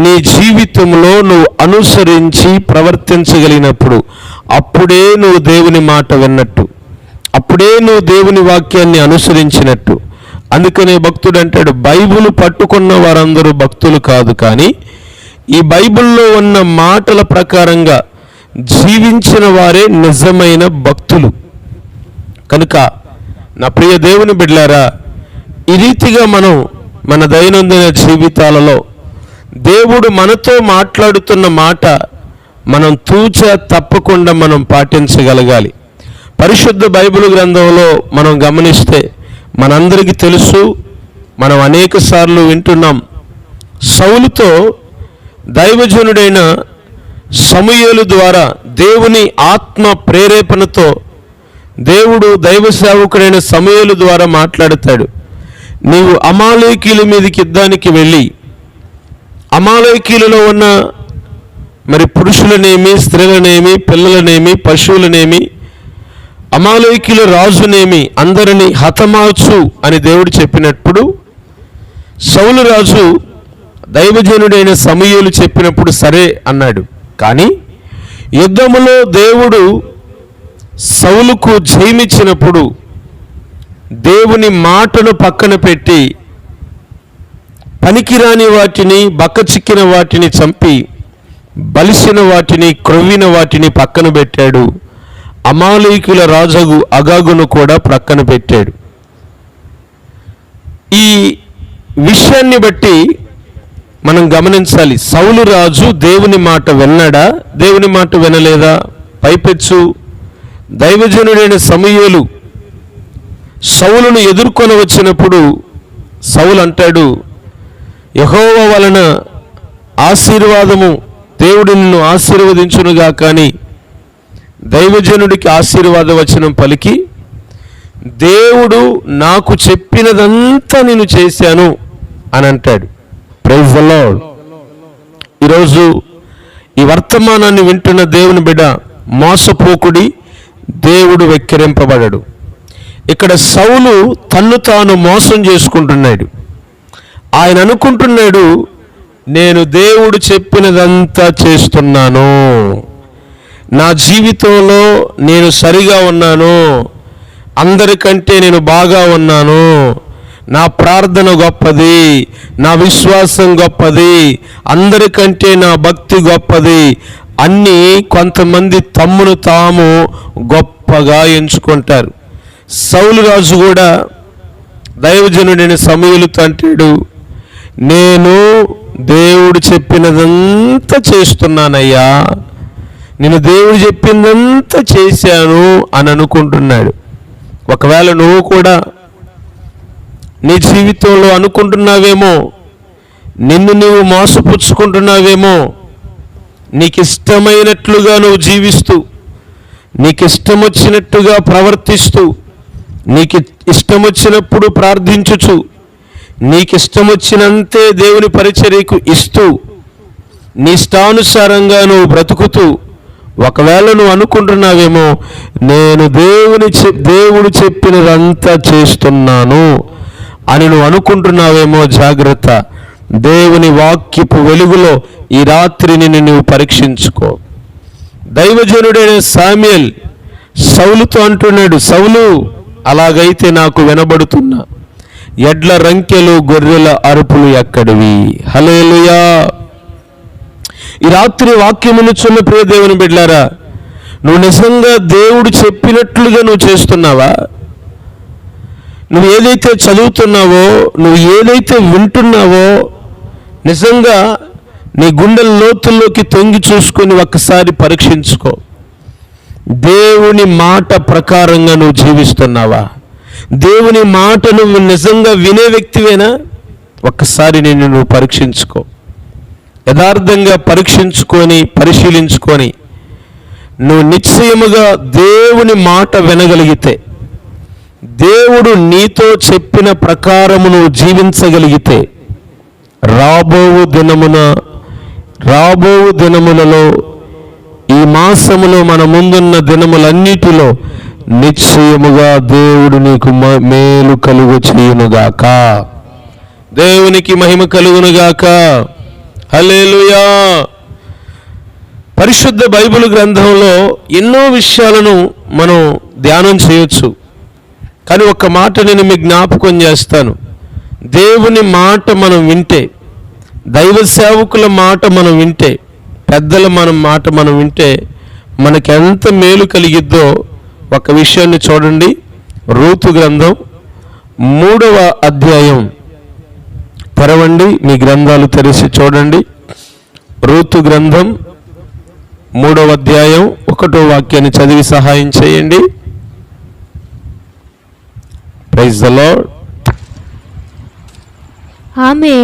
నీ జీవితంలో నువ్వు అనుసరించి ప్రవర్తించగలిగినప్పుడు అప్పుడే నువ్వు దేవుని మాట విన్నట్టు, అప్పుడే నువ్వు దేవుని వాక్యాన్ని అనుసరించినట్టు. అందుకనే భక్తుడు అంటాడు, బైబిల్ పట్టుకున్న వారందరూ భక్తులు కాదు, కానీ ఈ బైబిల్లో ఉన్న మాటల ప్రకారంగా జీవించిన వారే నిజమైన భక్తులు. కనుక నా ప్రియ దేవుని బిడ్డలారా, ఈ రీతిగా మనం మన దైనందిన జీవితాలలో దేవుడు మనతో మాట్లాడుతున్న మాట మనం తూచా తప్పకుండా మనం పాటించగలగాలి. పరిశుద్ధ బైబిల్ గ్రంథంలో మనం గమనిస్తే మనందరికీ తెలుసు, మనం అనేక సార్లు వింటున్నాం, సౌలుతో దైవజనుడైన సమూయేలు ద్వారా దేవుని ఆత్మ ప్రేరేపణతో దేవుడు దైవ సేవకుడైన సమూయేలు ద్వారా మాట్లాడతాడు. నీవు అమాలేకీయుల మీదకి యుద్ధానికి వెళ్ళి అమాలేకీయులలో ఉన్న మరి పురుషులనేమి, స్త్రీలనేమి, పిల్లలనేమి, పశువులనేమి, అమాలేకీయుల రాజునేమి అందరినీ హతమార్చు అని దేవుడు చెప్పినప్పుడు సౌలు రాజు దైవజనుడైన సమూయేలు చెప్పినప్పుడు సరే అన్నాడు. కానీ యుద్ధములో దేవుడు సౌలుకు జయమిచ్చినప్పుడు దేవుని మాటను పక్కన పెట్టి పనికిరాని వాటిని, బక్కచిక్కిన వాటిని చంపి బలిసిన వాటిని, క్రొవ్విన వాటిని పక్కన పెట్టాడు. అమాలేకీయుల రాజు అగాగును కూడా ప్రక్కన పెట్టాడు. ఈ విషయాన్ని బట్టి మనం గమనించాలి. సౌలు రాజు దేవుని మాట విన్నాడా, దేవుని మాట వినలేదా? పైపెచ్చు దైవజనుడైన సమూయేలు సౌలును ఎదుర్కొని వచ్చినప్పుడు సౌలు అంటాడు, యెహోవా వలన ఆశీర్వాదము, దేవుడు నిన్ను ఆశీర్వదించునుగా. కానీ దైవజనుడికి ఆశీర్వాద వచనం పలికి, దేవుడు నాకు చెప్పినదంతా నేను చేశాను అని అంటాడు. Praise the lord. ఈరోజు ఈ వర్తమానాన్ని వింటున్న దేవుని బిడ్డ, మోసపోకుడి, దేవుడు వెక్కిరింపబడడు. ఇక్కడ సౌలు తన్ను తాను మోసం చేసుకుంటున్నాడు. ఆయన అనుకుంటున్నాడు, నేను దేవుడు చెప్పినదంతా చేస్తున్నాను, నా జీవితంలో నేను సరిగా ఉన్నాను, అందరికంటే నేను బాగా ఉన్నాను, నా ప్రార్థన గొప్పది, నా విశ్వాసం గొప్పది, అందరికంటే నా భక్తి గొప్పది అన్నీ కొంతమంది తమ్మును తాము గొప్పగా ఎంచుకుంటారు. సౌలు రాజు కూడా దైవజనుడైన సమూయేలుతో అంటాడు, నేను దేవుడు చెప్పినదంతా చేస్తున్నానయ్యా, నేను దేవుడు చెప్పిందంతా చేశాను అని అనుకుంటున్నాడు. ఒకవేళ నువ్వు కూడా నీ జీవితంలో అనుకుంటున్నావేమో, నిన్ను నువ్వు మోసపుచ్చుకుంటున్నావేమో, నీకు ఇష్టమైనట్లుగా నువ్వు జీవిస్తూ, నీకు ఇష్టం వచ్చినట్టుగా ప్రవర్తిస్తూ, నీకు ఇష్టం వచ్చినప్పుడు ప్రార్థించుచు, నీకు ఇష్టం వచ్చినంతే దేవుని పరిచర్యకు ఇస్తూ, నీ ఇష్టానుసారంగా నువ్వు బ్రతుకుతూ, ఒకవేళ నువ్వు అనుకుంటున్నావేమో, నేను దేవుడు చెప్పినదంతా చేస్తున్నాను అని నువ్వు అనుకుంటున్నావేమో, జాగ్రత్త. దేవుని వాక్యపు వెలుగులో ఈ రాత్రిని నువ్వు పరీక్షించుకో. దైవజనుడైన సమూయేలు సౌలుతో అంటున్నాడు, సౌలు, అలాగైతే నాకు వినబడుతున్న ఎడ్ల రంకెలు, గొర్రెల అరుపులు ఎక్కడివి? హల్లెలూయా. ఈ రాత్రి వాక్యమును చున్న ప్రియ దేవుని బిడ్డలారా, నువ్వు నిజంగా దేవుడు చెప్పినట్లుగా నువ్వు చేస్తున్నావా? నువ్వు ఏదైతే చదువుతున్నావో, నువ్వు ఏదైతే వింటున్నావో, నిజంగా నీ గుండెల లోతుల్లోకి తొంగి చూసుకొని ఒక్కసారి పరీక్షించుకో. దేవుని మాట ప్రకారంగా నువ్వు జీవిస్తున్నావా? దేవుని మాట నువ్వు నిజంగా వినే వ్యక్తివేనా? ఒక్కసారి నువ్వు పరీక్షించుకో. యథార్థంగా పరీక్షించుకొని, పరిశీలించుకొని నువ్వు నిశ్చయముగా దేవుని మాట వినగలిగితే, దేవుడు నీతో చెప్పిన ప్రకారము నువ్వు జీవించగలిగితే, రాబో దినములలో, ఈ మాసములో మన ముందున్న దినములన్నిటిలో నిశ్చయముగా దేవుడు నీకు మేలు కలుగు చేయునుగాక. దేవునికి మహిమ కలుగునుగాక. హల్లెలూయా. పరిశుద్ధ బైబిల్ గ్రంథంలో ఎన్నో విషయాలను మనం ధ్యానం చేయొచ్చు. కానీ ఒక్క మాట నేను మీకు జ్ఞాపకం చేస్తాను. దేవుని మాట మనం వింటే, దైవ సేవకుల మాట మనం వింటే, పెద్దల మాట మనం వింటే మనకి ఎంత మేలు కలిగిద్దో ఒక విషయాన్ని చూడండి. రూతు గ్రంథం 3వ అధ్యాయం తెరవండి, మీ గ్రంథాలు తెరిచి చూడండి. రూతు గ్రంథం 3వ అధ్యాయం 1వ వాక్యాన్ని చదివి సహాయం చేయండి. Praise the lord. ఆమె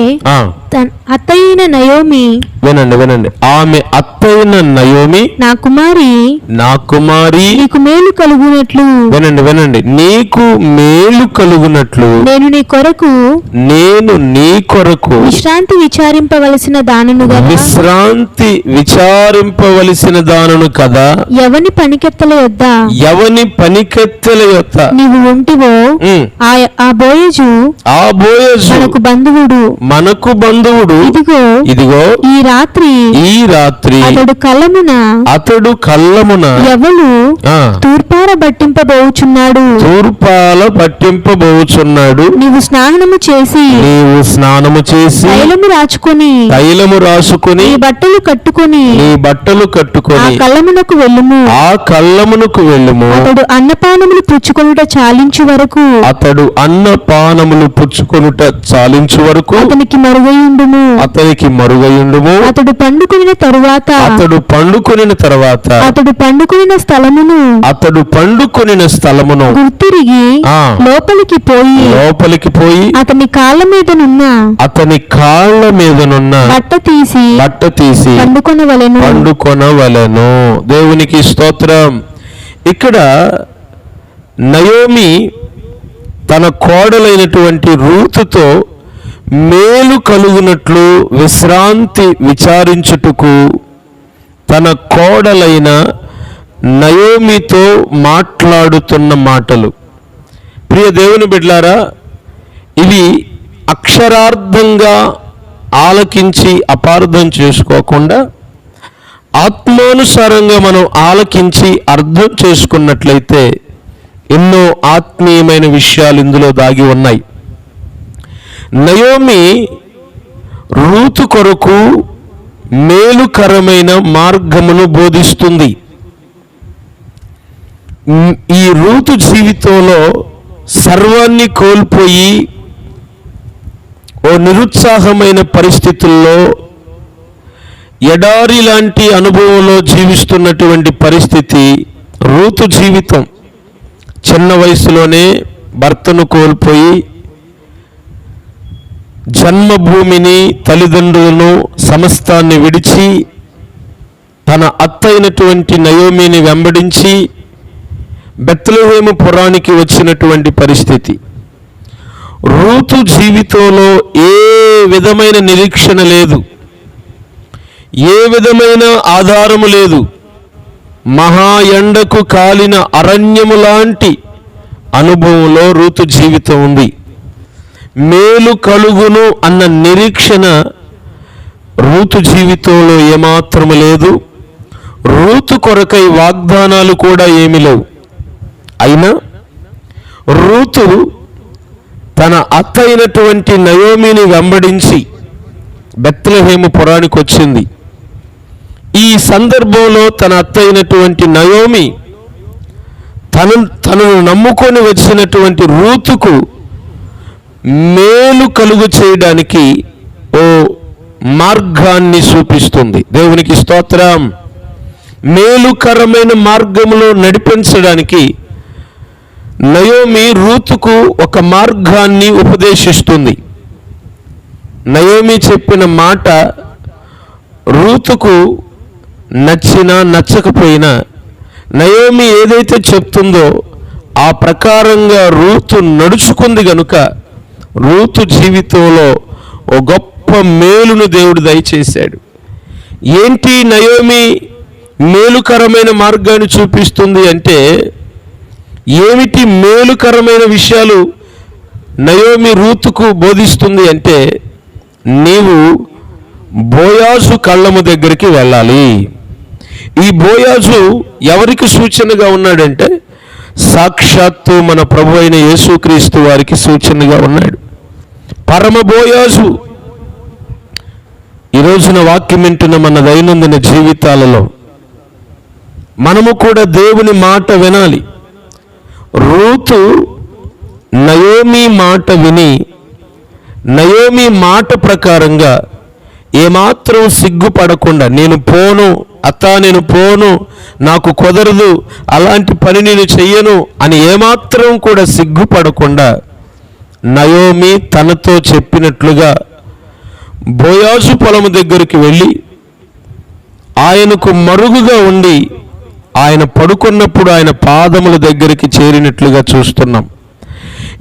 అత్తయిన నయోమి, వినండి వినండి, ఆమె అత్తయిన నయోమి, నా కుమారి నీకు మేలు కలుగునట్లు, వినండి వినండి, నీకు మేలు కలుగునట్లు నేను నీ కొరకు విశ్రాంతి విచారింపవలసిన దానను కదా, విశ్రాంతి విచారింపవలసిన దానను కదా, ఎవని పనికెత్తల యొద్ద నీవు ఉంటివో ఆ బోయజు మనకు బంధువుడు, ఇదిగో ఈ రాత్రి అతడు కళ్ళమున ఎవలు తూర్పాల పట్టింపబోచున్నాడు, నీవు స్నానము చేసి తైలము రాసుకొని నీ బట్టలు కట్టుకొని ఆ కళ్ళమునకు వెళ్ళుము, అతడు అన్నపానములు పుచ్చుకొనుట చాలించు వరకు అతనికి మరుగయుండుము, అతడు పండుకొనిన తరువాత అతడు పండుకొనిన స్థలమును గుర్తిరిగి లోపలికి పోయి అతని కాళ్ళ మీదనున్న బట్ట తీసి పండుకొనవలెను. దేవునికి స్తోత్రం. ఇక్కడ నయోమి తన కోడలైనటువంటి రూతుతో మేలు కలుగునట్లు విశ్రాంతి విచారించుటకు తన కోడలైన నయోమితో మాట్లాడుతున్న మాటలు. ప్రియ దేవుని బిడ్డలారా, ఇవి అక్షరార్థంగా ఆలకించి అపార్థం చేసుకోకుండా ఆత్మానుసారంగా మనం ఆలకించి అర్థం చేసుకున్నట్లయితే ఎన్నో ఆత్మీయమైన విషయాలు ఇందులో దాగి ఉన్నాయి. నయోమి రూతు కొరకు మేలుకరమైన మార్గమును బోధిస్తుంది. ఈ రూతు జీవితంలో సర్వాన్ని కోల్పోయి ఓ నిరుత్సాహమైన పరిస్థితుల్లో ఎడారి లాంటి అనుభవంలో జీవిస్తున్నటువంటి పరిస్థితి రూతు జీవితం. చిన్న వయసులోనే భర్తను కోల్పోయి జన్మభూమిని, తల్లిదండ్రులను, సమస్తాన్ని విడిచి తన అత్తైనటువంటి నయోమిని వెంబడించి బెత్లెహేము పురానికి వచ్చినటువంటి పరిస్థితి. రూతు జీవితంలో ఏ విధమైన నిరీక్షణ లేదు, ఏ విధమైన ఆధారము లేదు. మహా ఎండకు కాలిన అరణ్యము లాంటి అనుభవంలో రూతు జీవితం ఉంది. మేలు కలుగును అన్న నిరీక్షణ రూతు జీవితంలో ఏమాత్రము లేదు. రూతు కొరకై వాగ్దానాలు కూడా ఏమీ లేవు. అయినా రూతు తన అత్త అయినటువంటి నయోమిని వెంబడించి బెత్లెహేము పురానికి వచ్చింది. ఈ సందర్భంలో తన అత్త అయినటువంటి నయోమి తనను నమ్ముకొని వచ్చినటువంటి రూతుకు మేలు కలుగు చేయడానికి ఓ మార్గాన్ని చూపిస్తుంది. దేవునికి స్తోత్రం. మేలుకరమైన మార్గంలో నడిపించడానికి నయోమి రూతుకు ఒక మార్గాన్ని ఉపదేశిస్తుంది. నయోమి చెప్పిన మాట రూతుకు నచ్చినా నచ్చకపోయినా నయోమి ఏదైతే చెప్తుందో ఆ ప్రకారంగా రూతు నడుచుకుంది గనుక రూతు జీవితంలో ఓ గొప్ప మేలును దేవుడు దయచేశాడు. ఏంటి నయోమి మేలుకరమైన మార్గాన్ని చూపిస్తుంది అంటే, ఏమిటి మేలుకరమైన విషయాలు నయోమి రూతుకు బోధిస్తుంది అంటే, నీవు బోయాజు కళ్ళము దగ్గరికి వెళ్ళాలి. ఈ బోయాజు ఎవరికి సూచనగా ఉన్నాడంటే, సాక్షాత్తు మన ప్రభు అయిన యేసుక్రీస్తు వారికి సూచనగా ఉన్నాడు. పరమ బోయాజు. ఈ రోజున వాక్యం వింటున్న మన దైనందిన జీవితాలలో మనము కూడా దేవుని మాట వినాలి. రూతు నయోమి మాట విని నయోమి మాట ప్రకారంగా ఏమాత్రం సిగ్గుపడకుండా, నేను పోను అత్తా, నేను పోను, నాకు కుదరదు, అలాంటి పని నేను చెయ్యను అని ఏమాత్రం కూడా సిగ్గుపడకుండా, నయోమి తనతో చెప్పినట్లుగా రూతుకు మేలుకరమైన మార్గాన్ని చూపిస్తుంది. బోయాజు పొలము దగ్గరికి వెళ్ళి ఆయనకు మరుగుగా ఉండి ఆయన పడుకున్నప్పుడు ఆయన పాదముల దగ్గరికి చేరినట్లుగా చూస్తున్నాం.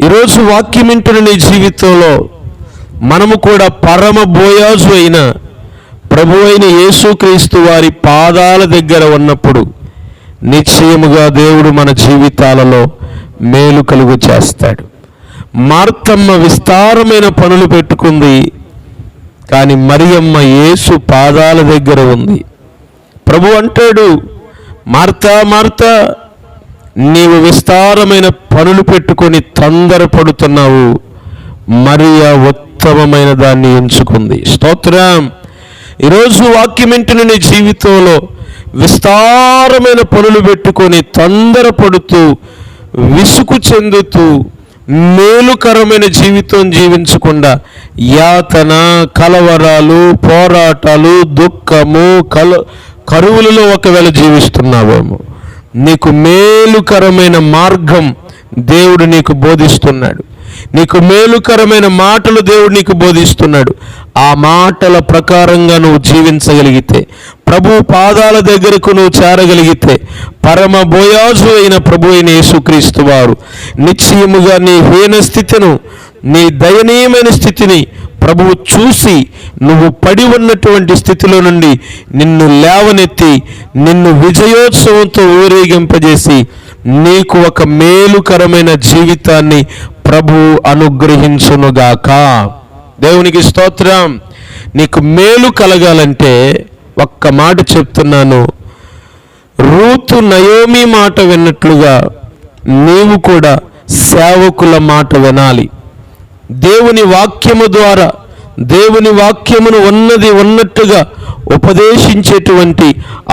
ఈరోజు వాక్యం వింటున్న నీ జీవితంలో మనము కూడా పరమ బోయాజు అయిన ప్రభు అయిన యేసుక్రీస్తు వారి పాదాల దగ్గర ఉన్నప్పుడు నిశ్చయముగా దేవుడు మన జీవితాలలో మేలు కలుగు చేస్తాడు. మార్తమ్మ విస్తారమైన పనులు పెట్టుకుంది, కానీ మరియమ్మ యేసు పాదాల దగ్గర ఉంది. ప్రభు అంటాడు, మార్తా మార్తా, నీవు విస్తారమైన పనులు పెట్టుకొని తొందరపడుతున్నావు, మరియా ఉత్తమమైన దాన్ని ఎంచుకుంది. స్తోత్రం. ఈరోజు వాక్యం వింటున్న నీ జీవితంలో విస్తారమైన పనులు పెట్టుకొని తొందరపడుతూ విసుగు చెందుతూ మేలుకరమైన జీవితం జీవించకుండా యాతన, కలవరాలు, పోరాటాలు, దుఃఖము, కరువులలో ఒకవేళ జీవిస్తున్నావేమో, నీకు మేలుకరమైన మార్గం దేవుడు నీకు బోధిస్తున్నాడు. నీకు మేలుకరమైన మాటలు దేవుడు నీకు బోధిస్తున్నాడు. ఆ మాటల ప్రకారంగా నువ్వు జీవించగలిగితే, ప్రభు పాదాల దగ్గరకు నువ్వు చేరగలిగితే, పరమ బోయాజు అయిన ప్రభు అయిన యేసుక్రీస్తు వారు నిశ్చయముగా నీ హీన స్థితిను, నీ దయనీయమైన స్థితిని ప్రభువు చూసి నువ్వు పడి ఉన్నటువంటి స్థితిలో నుండి నిన్ను లేవనెత్తి నిన్ను విజయోత్సవంతో ఊరేగింపజేసి నీకు ఒక మేలుకరమైన జీవితాన్ని ప్రభు అనుగ్రహించునుగాక. దేవునికి స్తోత్రం. నీకు మేలు కలగాలంటే ఒక్క మాట చెప్తున్నాను, రూతు నయోమి మాట విన్నట్లుగా నీవు కూడా సేవకుల మాట వినాలి. దేవుని వాక్యము ద్వారా, దేవుని వాక్యమును ఉన్నట్టుగా ఉపదేశించేటువంటి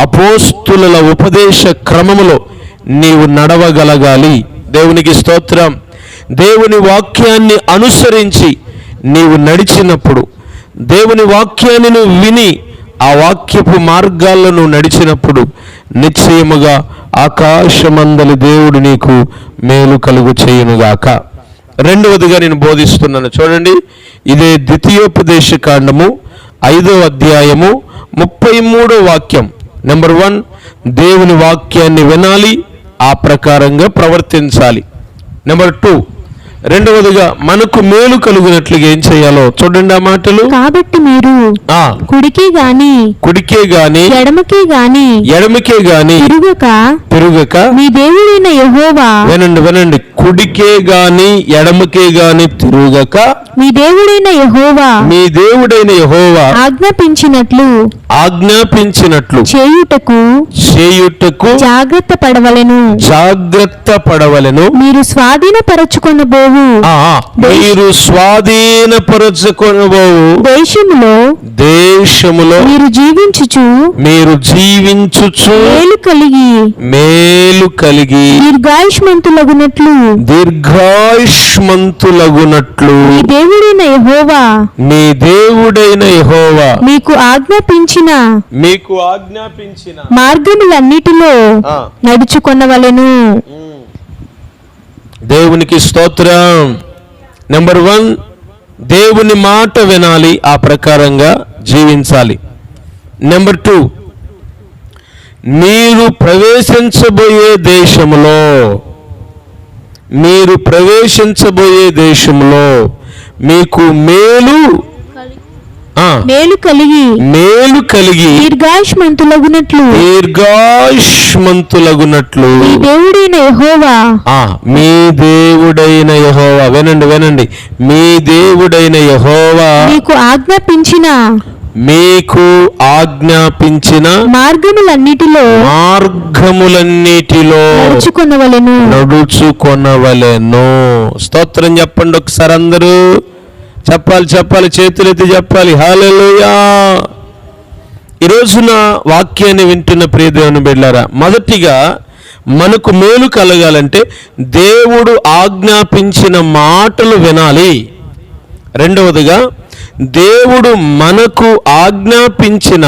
అపోస్తుల ఉపదేశ క్రమములో నీవు నడవగలగాలి. దేవునికి స్తోత్రం. దేవుని వాక్యాన్ని అనుసరించి నీవు నడిచినప్పుడు, దేవుని వాక్యాన్ని నువ్వు విని ఆ వాక్యపు మార్గాల్లో నువ్వు నడిచినప్పుడు నిశ్చయముగా ఆకాశమందలి దేవుడు నీకు మేలు కలుగు చేయునుగాక. రెండవదిగా నేను బోధిస్తున్నాను, చూడండి. ఇదే ద్వితీయోపదేశ కాండము 5వ అధ్యాయము 33వ వాక్యం. నెంబర్ 1, దేవుని వాక్యాన్ని వినాలి, ఆ ప్రకారంగా ప్రవర్తించాలి. నెంబర్ 2, రెండవదిగా మనకు మేలు కలుగునట్లుగా ఏం చేయాలో చూడండి ఆ మాటలు. కాబట్టి మీరు కుడికే గాని ఎడమకే గాని తిరుగక మీ దేవుడైన యెహోవా, వినండి, కుడికే గాని ఎడమకే గాని తిరుగక మీ దేవుడైన యెహోవా ఆజ్ఞాపించినట్లు చేయుటకు జాగ్రత్త పడవలెను. మీరు స్వాధీనపరచుకొనబోవు దేశములో మీరు జీవించుచు మేలు కలిగి దీర్ఘాయుష్మంతులగునట్లు మీ దేవుడైన యెహోవా మీకు ఆజ్ఞాపించిన మార్గములన్నిటిలో నడుచుకొనవలెను. దేవునికి స్తోత్రం. నెంబర్ 1, దేవుని మాట వినాలి, ఆ ప్రకారంగా జీవించాలి. నెంబర్ 2, మీరు ప్రవేశించబోయే దేశములో మీకు మేలు కలిగి దీర్ఘాయుష్మంతులగునట్లు మీ దేవుడైన యెహోవా, వినండి, మీ దేవుడైన యెహోవా మీకు ఆజ్ఞాపించిన మార్గములన్నిటిలో నడుచుకొనవలెను. స్తోత్రం చెప్పండి ఒకసారి అందరూ. చెప్పాలి, చేతులెత్తి చెప్పాలి. హల్లెలూయా. ఈ రోజున వాక్యాన్ని వింటున్న ప్రియ దేవుని బిడ్డలారా, మొదటిగా మనకు మేలు కలగాలంటే దేవుడు ఆజ్ఞాపించిన మాటలు వినాలి. రెండవదిగా దేవుడు మనకు ఆజ్ఞాపించిన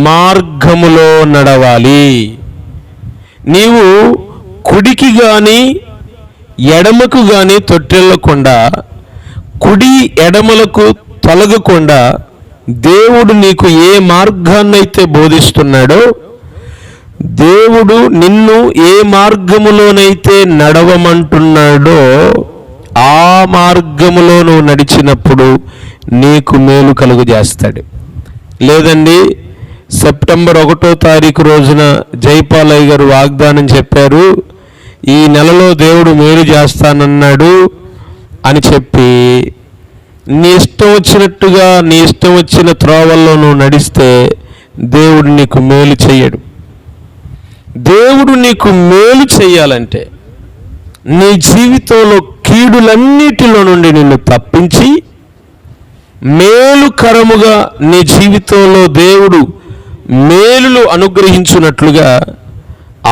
మార్గములో నడవాలి. నీవు కుడికి గాని ఎడమకు గాని తొట్టెళ్ళకుండా, కుడి ఎడమలకు తొలగకుండా దేవుడు నీకు ఏ మార్గాన్నైతే బోధిస్తున్నాడో, దేవుడు నిన్ను ఏ మార్గములోనైతే నడవమంటున్నాడో ఆ మార్గములో నువ్వు నడిచినప్పుడు నీకు మేలు కలుగు చేస్తాడు. లేదండి, సెప్టెంబర్ 1వ తారీఖు రోజున జైపాలయ్య గారు వాగ్దానం చెప్పారు, ఈ నెలలో దేవుడు మేలు చేస్తానన్నాడు అని చెప్పి నీ ఇష్టం వచ్చినట్టుగా నీ ఇష్టం వచ్చిన త్రోవల్లో నువ్వు నడిస్తే దేవుడు నీకు మేలు చేయడు. దేవుడు నీకు మేలు చేయాలంటే నీ జీవితంలో కీడులన్నిటిలో నుండి నిన్ను తప్పించి మేలుకరముగా నీ జీవితంలో దేవుడు మేలులు అనుగ్రహించున్నట్లుగా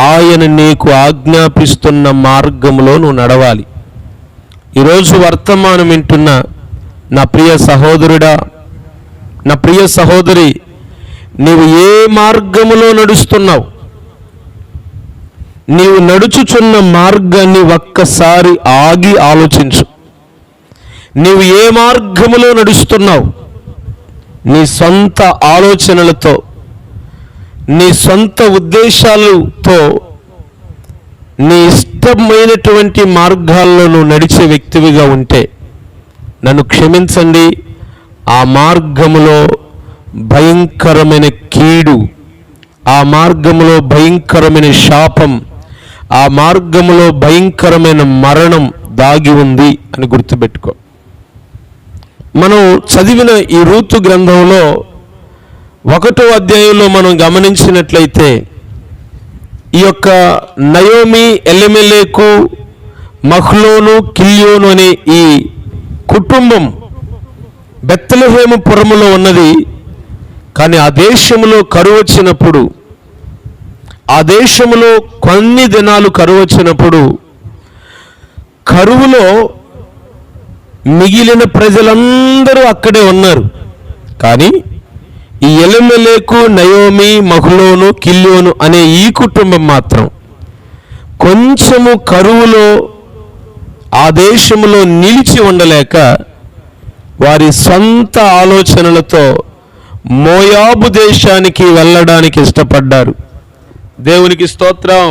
ఆయన నీకు ఆజ్ఞాపిస్తున్న మార్గంలో నువ్వు నడవాలి. ఈరోజు వర్తమానం వింటున్న నా ప్రియ సహోదరుడా, నా ప్రియ సహోదరి, నీవు ఏ మార్గములో నడుస్తున్నావు? నీవు నడుచుచున్న మార్గాన్ని ఒక్కసారి ఆగి ఆలోచించు. నీవు ఏ మార్గములో నడుస్తున్నావు? నీ సొంత ఆలోచనలతో, నీ సొంత ఉద్దేశాలతో, నీ ఇష్టమైనటువంటి మార్గాల్లో నువ్వు నడిచే వ్యక్తివిగా ఉంటే నన్ను క్షమించండి, ఆ మార్గములో భయంకరమైన కీడు, ఆ మార్గములో భయంకరమైన శాపం, ఆ మార్గములో భయంకరమైన మరణం దాగి ఉంది అని గుర్తుపెట్టుకో. మనం చదివిన ఈ రూతు గ్రంథంలో 1వ అధ్యాయంలో మనం గమనించినట్లయితే ఈ యొక్క నయోమి, ఎలిమెలెకు, మహ్లోను, కిల్యోను అనే ఈ కుటుంబం బెత్లెహేము పురములో ఉన్నది. కానీ ఆ దేశంలో కరువు వచ్చినప్పుడు, ఆ దేశంలో కొన్ని దినాలు కరువు వచ్చినప్పుడు, కరువులో మిగిలిన ప్రజలందరూ అక్కడే ఉన్నారు. కానీ ఈ ఎలిమెలెకు, నయోమి, మహ్లోను, కిల్యోను అనే ఈ కుటుంబం మాత్రం కొంచెము కరువులో ఆ దేశంలో నిలిచి ఉండలేక వారి సొంత ఆలోచనలతో మోయాబు దేశానికి వెళ్ళడానికి ఇష్టపడ్డారు. దేవునికి స్తోత్రం.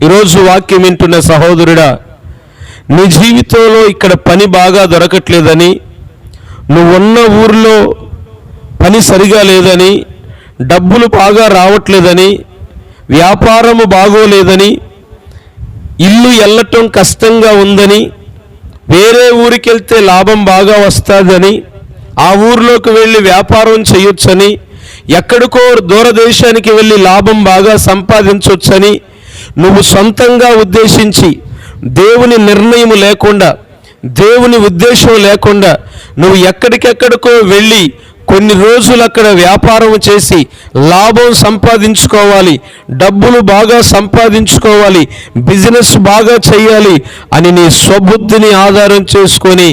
ఈరోజు వాక్యం వింటున్న సహోదరుడా, నీ జీవితంలో ఇక్కడ పని బాగా దొరకట్లేదని, నువ్వున్న ఊరిలో పని సరిగా లేదని, డబ్బులు బాగా రావట్లేదని, వ్యాపారము బాగోలేదని, ఇల్లు వెళ్ళటం కష్టంగా ఉందని, వేరే ఊరికి వెళ్తే లాభం బాగా వస్తుందని, ఆ ఊరిలోకి వెళ్ళి వ్యాపారం చేయొచ్చని, ఎక్కడికో దూరదేశానికి వెళ్ళి లాభం బాగా సంపాదించవచ్చని నువ్వు సొంతంగా ఉద్దేశించి దేవుని నిర్ణయం లేకుండా, దేవుని ఉద్దేశం లేకుండా నువ్వు ఎక్కడికెక్కడికో వెళ్ళి కొన్ని రోజులు అక్కడ వ్యాపారం చేసి లాభం సంపాదించుకోవాలి, డబ్బులు బాగా సంపాదించుకోవాలి, బిజినెస్ బాగా చేయాలి అని నీ స్వబుద్ధిని ఆధారం చేసుకొని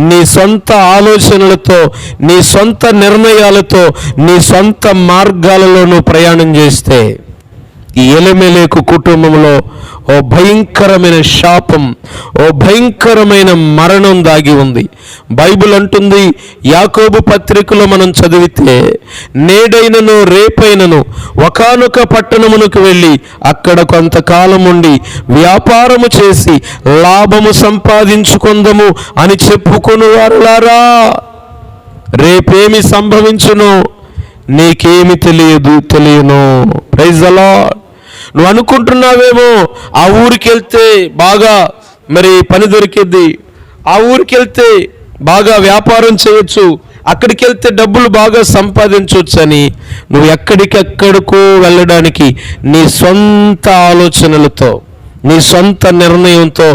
నీ సొంత ఆలోచనలతో, నీ సొంత నిర్ణయాలతో, నీ సొంత మార్గాలలో నువ్వు ప్రయాణం చేస్తే ఈ ఎలిమెలెకు కుటుంబంలో ఓ భయంకరమైన శాపం, ఓ భయంకరమైన మరణం దాగి ఉంది. బైబిల్ అంటుంది, యాకోబు పత్రికలో మనం చదివితే, నేడైనను రేపైనను ఒకానొక పట్టణమునకు వెళ్ళి అక్కడ కొంతకాలం ఉండి వ్యాపారము చేసి లాభము సంపాదించుకుందము అని చెప్పుకొని వారులారా, రేపేమి సంభవించునో నీకేమి తెలియను. Praise the lord. నువ్వు అనుకుంటున్నావేమో ఆ ఊరికి వెళ్తే బాగా మరి పని దొరికిద్ది, ఆ ఊరికి వెళ్తే బాగా వ్యాపారం చేయొచ్చు, అక్కడికి వెళ్తే డబ్బులు బాగా సంపాదించవచ్చు అని నువ్వు ఎక్కడికెక్కడికో వెళ్ళడానికి నీ సొంత ఆలోచనలతో, నీ సొంత నిర్ణయంతో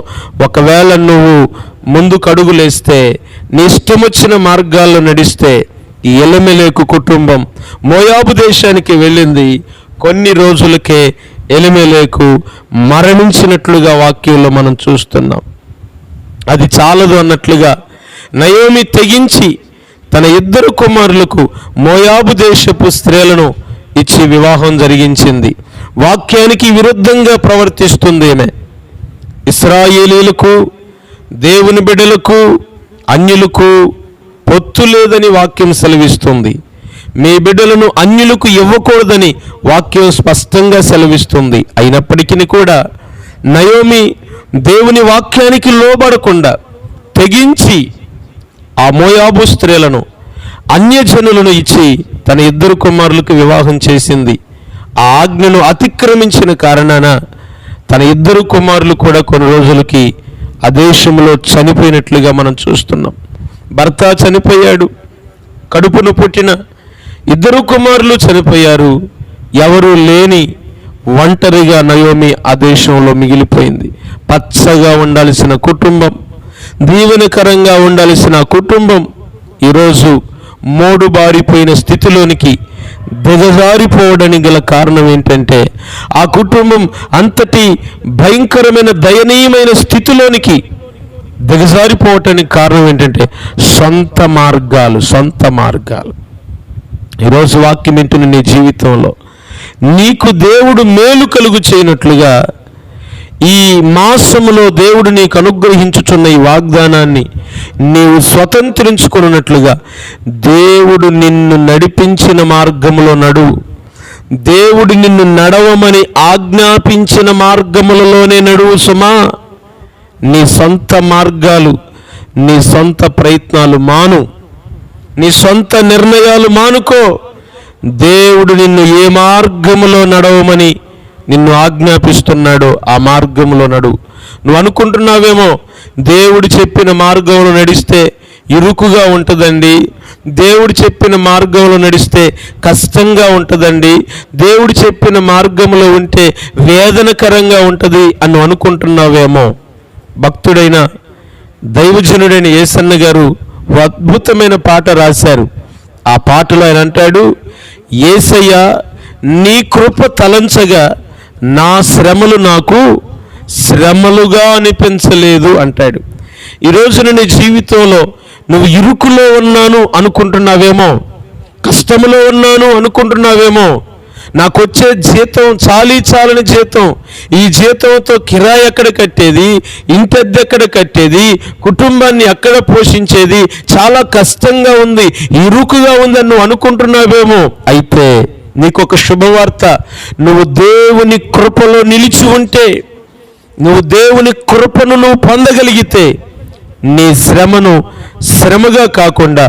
ఒకవేళ నువ్వు ముందుకు అడుగులేస్తే, నీ ఇష్టం వచ్చిన మార్గాల్లో నడిస్తే, ఈ ఎలిమెలెకు కుటుంబం మోయాబు దేశానికి వెళ్ళింది. కొన్ని రోజులకే ఎలిమెలెకు మరణించినట్లుగా వాక్యంలో మనం చూస్తున్నాం. అది చాలదు అన్నట్లుగా నయోమి తెగించి తన 2 కుమారులకు మోయాబు దేశపు స్త్రీలను ఇచ్చి వివాహం జరిగించింది. వాక్యానికి విరుద్ధంగా ప్రవర్తిస్తుంది ఆమె. ఇశ్రాయేలీయులకు, దేవుని బిడ్డలకు, అన్యులకు పొత్తు లేదని వాక్యం సెలవిస్తుంది. మీ బిడ్డలను అన్యులకు ఇవ్వకూడదని వాక్యం స్పష్టంగా సెలవిస్తుంది. అయినప్పటికీ కూడా నయోమి దేవుని వాక్యానికి లోబడకుండా తెగించి ఆ మోయాబు స్త్రీలను అన్యజనులను ఇచ్చి తన 2 కుమారులకు వివాహం చేసింది. ఆ ఆజ్ఞను అతిక్రమించిన కారణాన తన 2 కుమారులు కూడా కొన్ని రోజులకి ఆ దేశంలో చనిపోయినట్లుగా మనం చూస్తున్నాం. భర్త చనిపోయాడు, కడుపును పుట్టిన 2 కుమారులు చనిపోయారు. ఎవరు లేని ఒంటరిగా నయోమి ఆ దేశంలో మిగిలిపోయింది. పచ్చగా ఉండాల్సిన కుటుంబం, దీవెనకరంగా ఉండాల్సిన కుటుంబం ఈరోజు మోడుబారిపోయిన స్థితిలోనికి దిగజారిపోవడానికి గల కారణం ఏంటంటే ఆ కుటుంబం అంతటి భయంకరమైన దయనీయమైన స్థితిలోనికి దిగజారిపోవటానికి కారణం ఏంటంటే సొంత మార్గాలు. ఈరోజు వాక్యం వింటున్న నీ జీవితంలో నీకు దేవుడు మేలు కలుగు చేయనట్లుగా ఈ మాసములో దేవుడు నీకు అనుగ్రహించుచున్న ఈ వాగ్దానాన్ని నీవు స్వతంత్రించుకున్నట్లుగా దేవుడు నిన్ను నడిపించిన మార్గములో నడువు. దేవుడు నిన్ను నడవమని ఆజ్ఞాపించిన మార్గములలోనే నడువు సుమా. నీ సొంత మార్గాలు, నీ సొంత ప్రయత్నాలు మాను, నీ సొంత నిర్ణయాలు మానుకో. దేవుడు నిన్ను ఏ మార్గములో నడవమని నిన్ను ఆజ్ఞాపిస్తున్నాడో ఆ మార్గంలో నడువు. నువ్వు అనుకుంటున్నావేమో దేవుడు చెప్పిన మార్గంలో నడిస్తే ఇరుకుగా ఉంటుందండి, దేవుడు చెప్పిన మార్గంలో నడిస్తే కష్టంగా ఉంటుందండి, దేవుడు చెప్పిన మార్గంలో ఉంటే వేదనకరంగా ఉంటుంది అని అనుకుంటున్నావేమో. భక్తుడైన దైవజనుడైన యేసన్న గారు అద్భుతమైన పాట రాశారు. ఆ పాటలో ఆయన అంటాడు, యేసయ్య నీ కృప తలంచగా నా శ్రమలు నాకు శ్రమలుగా అనిపించలేదు అంటాడు. ఈరోజు నీ జీవితంలో నువ్వు ఇరుకులో ఉన్నాను అనుకుంటున్నావేమో, కష్టములో ఉన్నాను అనుకుంటున్నావేమో. నాకు వచ్చే జీతం చాలని జీతం, ఈ జీతంతో కిరాయి ఎక్కడ కట్టేది, ఇంటద్దె ఎక్కడ కట్టేది, కుటుంబాన్ని ఎక్కడ పోషించేది, చాలా కష్టంగా ఉంది, ఇరుకుగా ఉందని నువ్వు అనుకుంటున్నావేమో. అయితే నీకొక శుభవార్త, నువ్వు దేవుని కృపలో నిలిచి ఉంటే, నువ్వు దేవుని కృపను నువ్వు పొందగలిగితే నీ శ్రమను శ్రమగా కాకుండా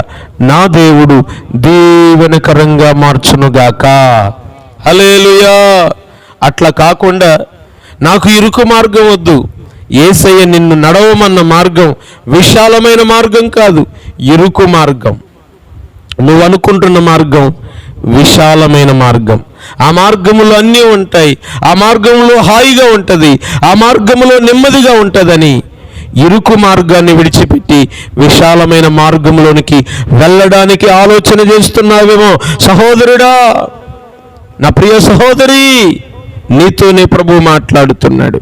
నా దేవుడు దీవెనకరంగా మార్చునుగాక. హల్లెలూయా. అట్లా కాకుండా నాకు ఇరుకు మార్గం వద్దు, యేసయ్య నిన్ను నడవమన్న మార్గం విశాలమైన మార్గం కాదు, ఇరుకు మార్గం. నువ్వు అనుకుంటున్న మార్గం విశాలమైన మార్గం. ఆ మార్గములో అన్నీ ఉంటాయి, ఆ మార్గంలో హాయిగా ఉంటుంది, ఆ మార్గంలో నెమ్మదిగా ఉంటుందని ఇరుకు మార్గాన్ని విడిచిపెట్టి విశాలమైన మార్గంలోనికి వెళ్ళడానికి ఆలోచన చేస్తున్నావేమో. సహోదరుడా, నా ప్రియ సహోదరి, నీతోనే ప్రభు మాట్లాడుతున్నాడు.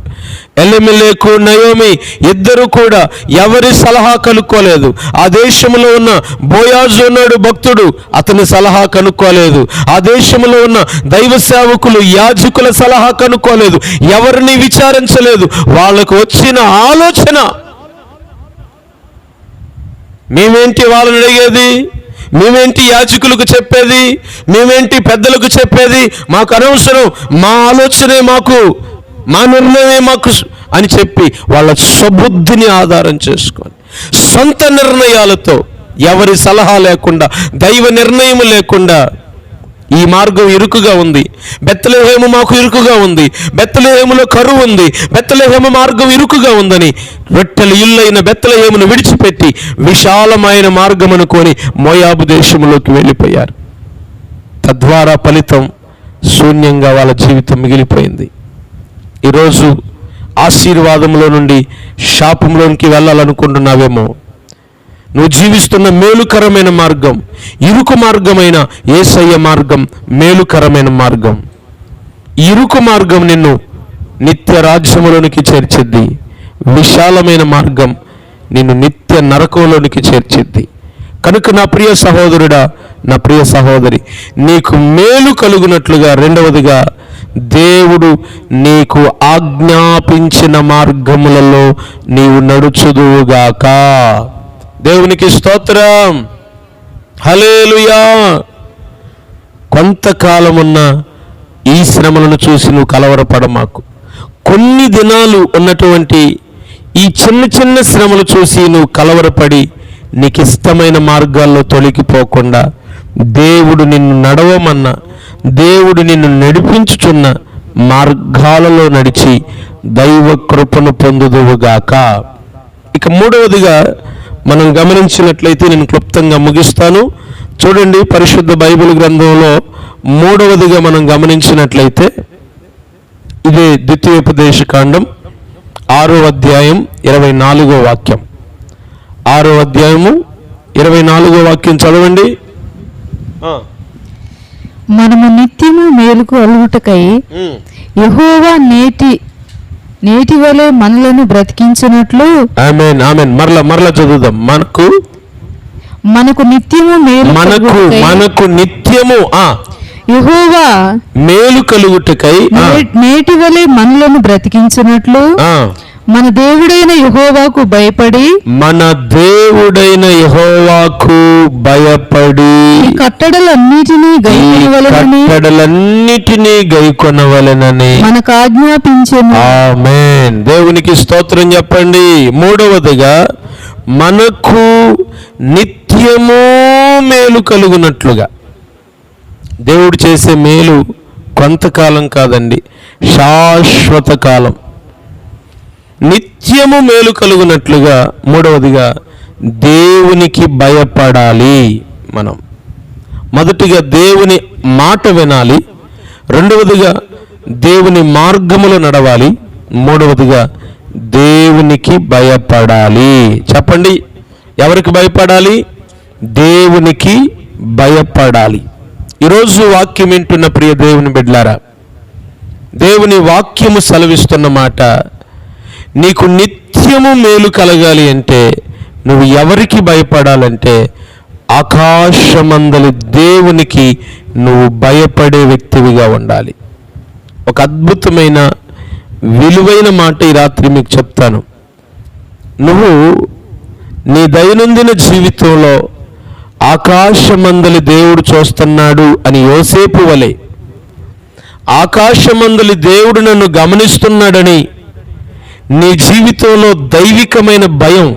ఎలిమెలెకు నయోమి ఇద్దరు కూడా ఎవరి సలహా కనుక్కోలేదు. ఆ దేశంలో ఉన్న బోయాజు ఉన్నాడు భక్తుడు, అతని సలహా కనుక్కోలేదు. ఆ దేశంలో ఉన్న దైవ సేవకులు యాజకుల సలహా కనుక్కోలేదు, ఎవరిని విచారించలేదు. వాళ్ళకు వచ్చిన ఆలోచన, మేమేంటి వాళ్ళని అడిగేది, మేమేంటి యాజకులకు చెప్పేది, మేమేంటి పెద్దలకు చెప్పేది, మాకు అనవసరం, మా ఆలోచనే మాకు, మా నిర్ణయమే మాకు అని చెప్పి వాళ్ళ స్వబుద్ధిని ఆధారం చేసుకొని సొంత నిర్ణయాలతో, ఎవరి సలహా లేకుండా, దైవ నిర్ణయం లేకుండా ఈ మార్గం ఇరుకుగా ఉంది, బెత్లెహేము మాకు ఇరుకుగా ఉంది, బెత్లెహేములో కరువు ఉంది, బెత్లెహేము మార్గం ఇరుకుగా ఉందని రొట్టెల ఇల్లైన బెత్లెహేమును విడిచిపెట్టి విశాలమైన మార్గం అనుకొని మోయాబు దేశంలోకి వెళ్ళిపోయారు. తద్వారా ఫలితం శూన్యంగా వాళ్ళ జీవితం మిగిలిపోయింది. ఈరోజు ఆశీర్వాదంలో నుండి శాపంలోనికి వెళ్ళాలనుకుంటున్నావేమో. నువ్వు జీవిస్తున్న మేలుకరమైన మార్గం ఇరుకు మార్గమైన యేసయ్య మార్గం మేలుకరమైన మార్గం. ఇరుకు మార్గం నిన్ను నిత్య రాజ్యములోనికి చేర్చిద్ది, విశాలమైన మార్గం నిన్ను నిత్య నరకంలోనికి చేర్చిద్ది. కనుక నా ప్రియ సహోదరుడా, నా ప్రియ సహోదరి, నీకు మేలు కలుగునట్లుగా రెండవదిగా దేవుడు నీకు ఆజ్ఞాపించిన మార్గములలో నీవు నడుచుదువుగాక. దేవునికి స్తోత్రం. హల్లెలూయా. కొంతకాలమున్న ఈ శ్రమలను చూసి నువ్వు కలవరపడమాకు. కొన్ని దినాలు ఉన్నటువంటి ఈ చిన్న చిన్న శ్రమలు చూసి నువ్వు కలవరపడి నీకు ఇష్టమైన మార్గాల్లో తొలగిపోకుండా దేవుడు నిన్ను నడవమన్న, దేవుడు నిన్ను నడిపించుచున్న మార్గాలలో నడిచి దైవ కృపను పొందుదువుగాక. ఇక మూడవదిగా మనం గమనించినట్లయితే, నేను క్లుప్తంగా ముగిస్తాను. చూడండి, పరిశుద్ధ బైబిల్ గ్రంథంలో మూడవదిగా మనం గమనించినట్లయితే, ఇదే ద్వితీయోపదేశకాండం 6వ అధ్యాయం 24వ వాక్యం. 6వ అధ్యాయము 24వ వాక్యం చదవండి. మనము నిత్యము మేలుకు అలుగుటకై యెహోవా నేటి వలె మనలను బ్రతికించినట్లు. ఆమేన్, ఆమేన్. మరలా చదువుదాం. మనకు నిత్యము మేలు మనకు నిత్యము యెహోవా మేలు కలుగుటకై నేటి వలె మనలను బ్రతికించినట్లు మన దేవుడైన యెహోవాకు భయపడి కట్టడలన్నిటినీ గైకొనవలెనని మనకు ఆజ్ఞాపించెను. ఆమేన్. దేవునికి స్తోత్రం చెప్పండి. మూడవదిగా, మనకు నిత్యము మేలు కలుగునట్లుగా. దేవుడు చేసే మేలు కొంతకాలం కాదండి, శాశ్వత కాలం. నిత్యము మేలు కలుగునట్లుగా మూడవదిగా దేవునికి భయపడాలి. మనం మొదటిగా దేవుని మాట వినాలి, రెండవదిగా దేవుని మార్గములో నడవాలి, మూడవదిగా దేవునికి భయపడాలి. చెప్పండి, ఎవరికి భయపడాలి? దేవునికి భయపడాలి. ఈరోజు వాక్యం వింటున్న ప్రియ దేవుని బిడ్డలారా, దేవుని వాక్యము సెలవిస్తున్న మాట, నీకు నిత్యము మేలు కలగాలి అంటే నువ్వు ఎవరికి భయపడాలంటే ఆకాశమందలి దేవునికి నువ్వు భయపడే వ్యక్తివిగా ఉండాలి. ఒక అద్భుతమైన విలువైన మాట ఈ రాత్రి మీకు చెప్తాను. నువ్వు నీ దైనందిన జీవితంలో ఆకాశమందలి దేవుడు చూస్తున్నాడు అని యోసేపు వలె, ఆకాశమందలి దేవుడు నన్ను గమనిస్తున్నాడని నీ జీవితంలో దైవికమైన భయం,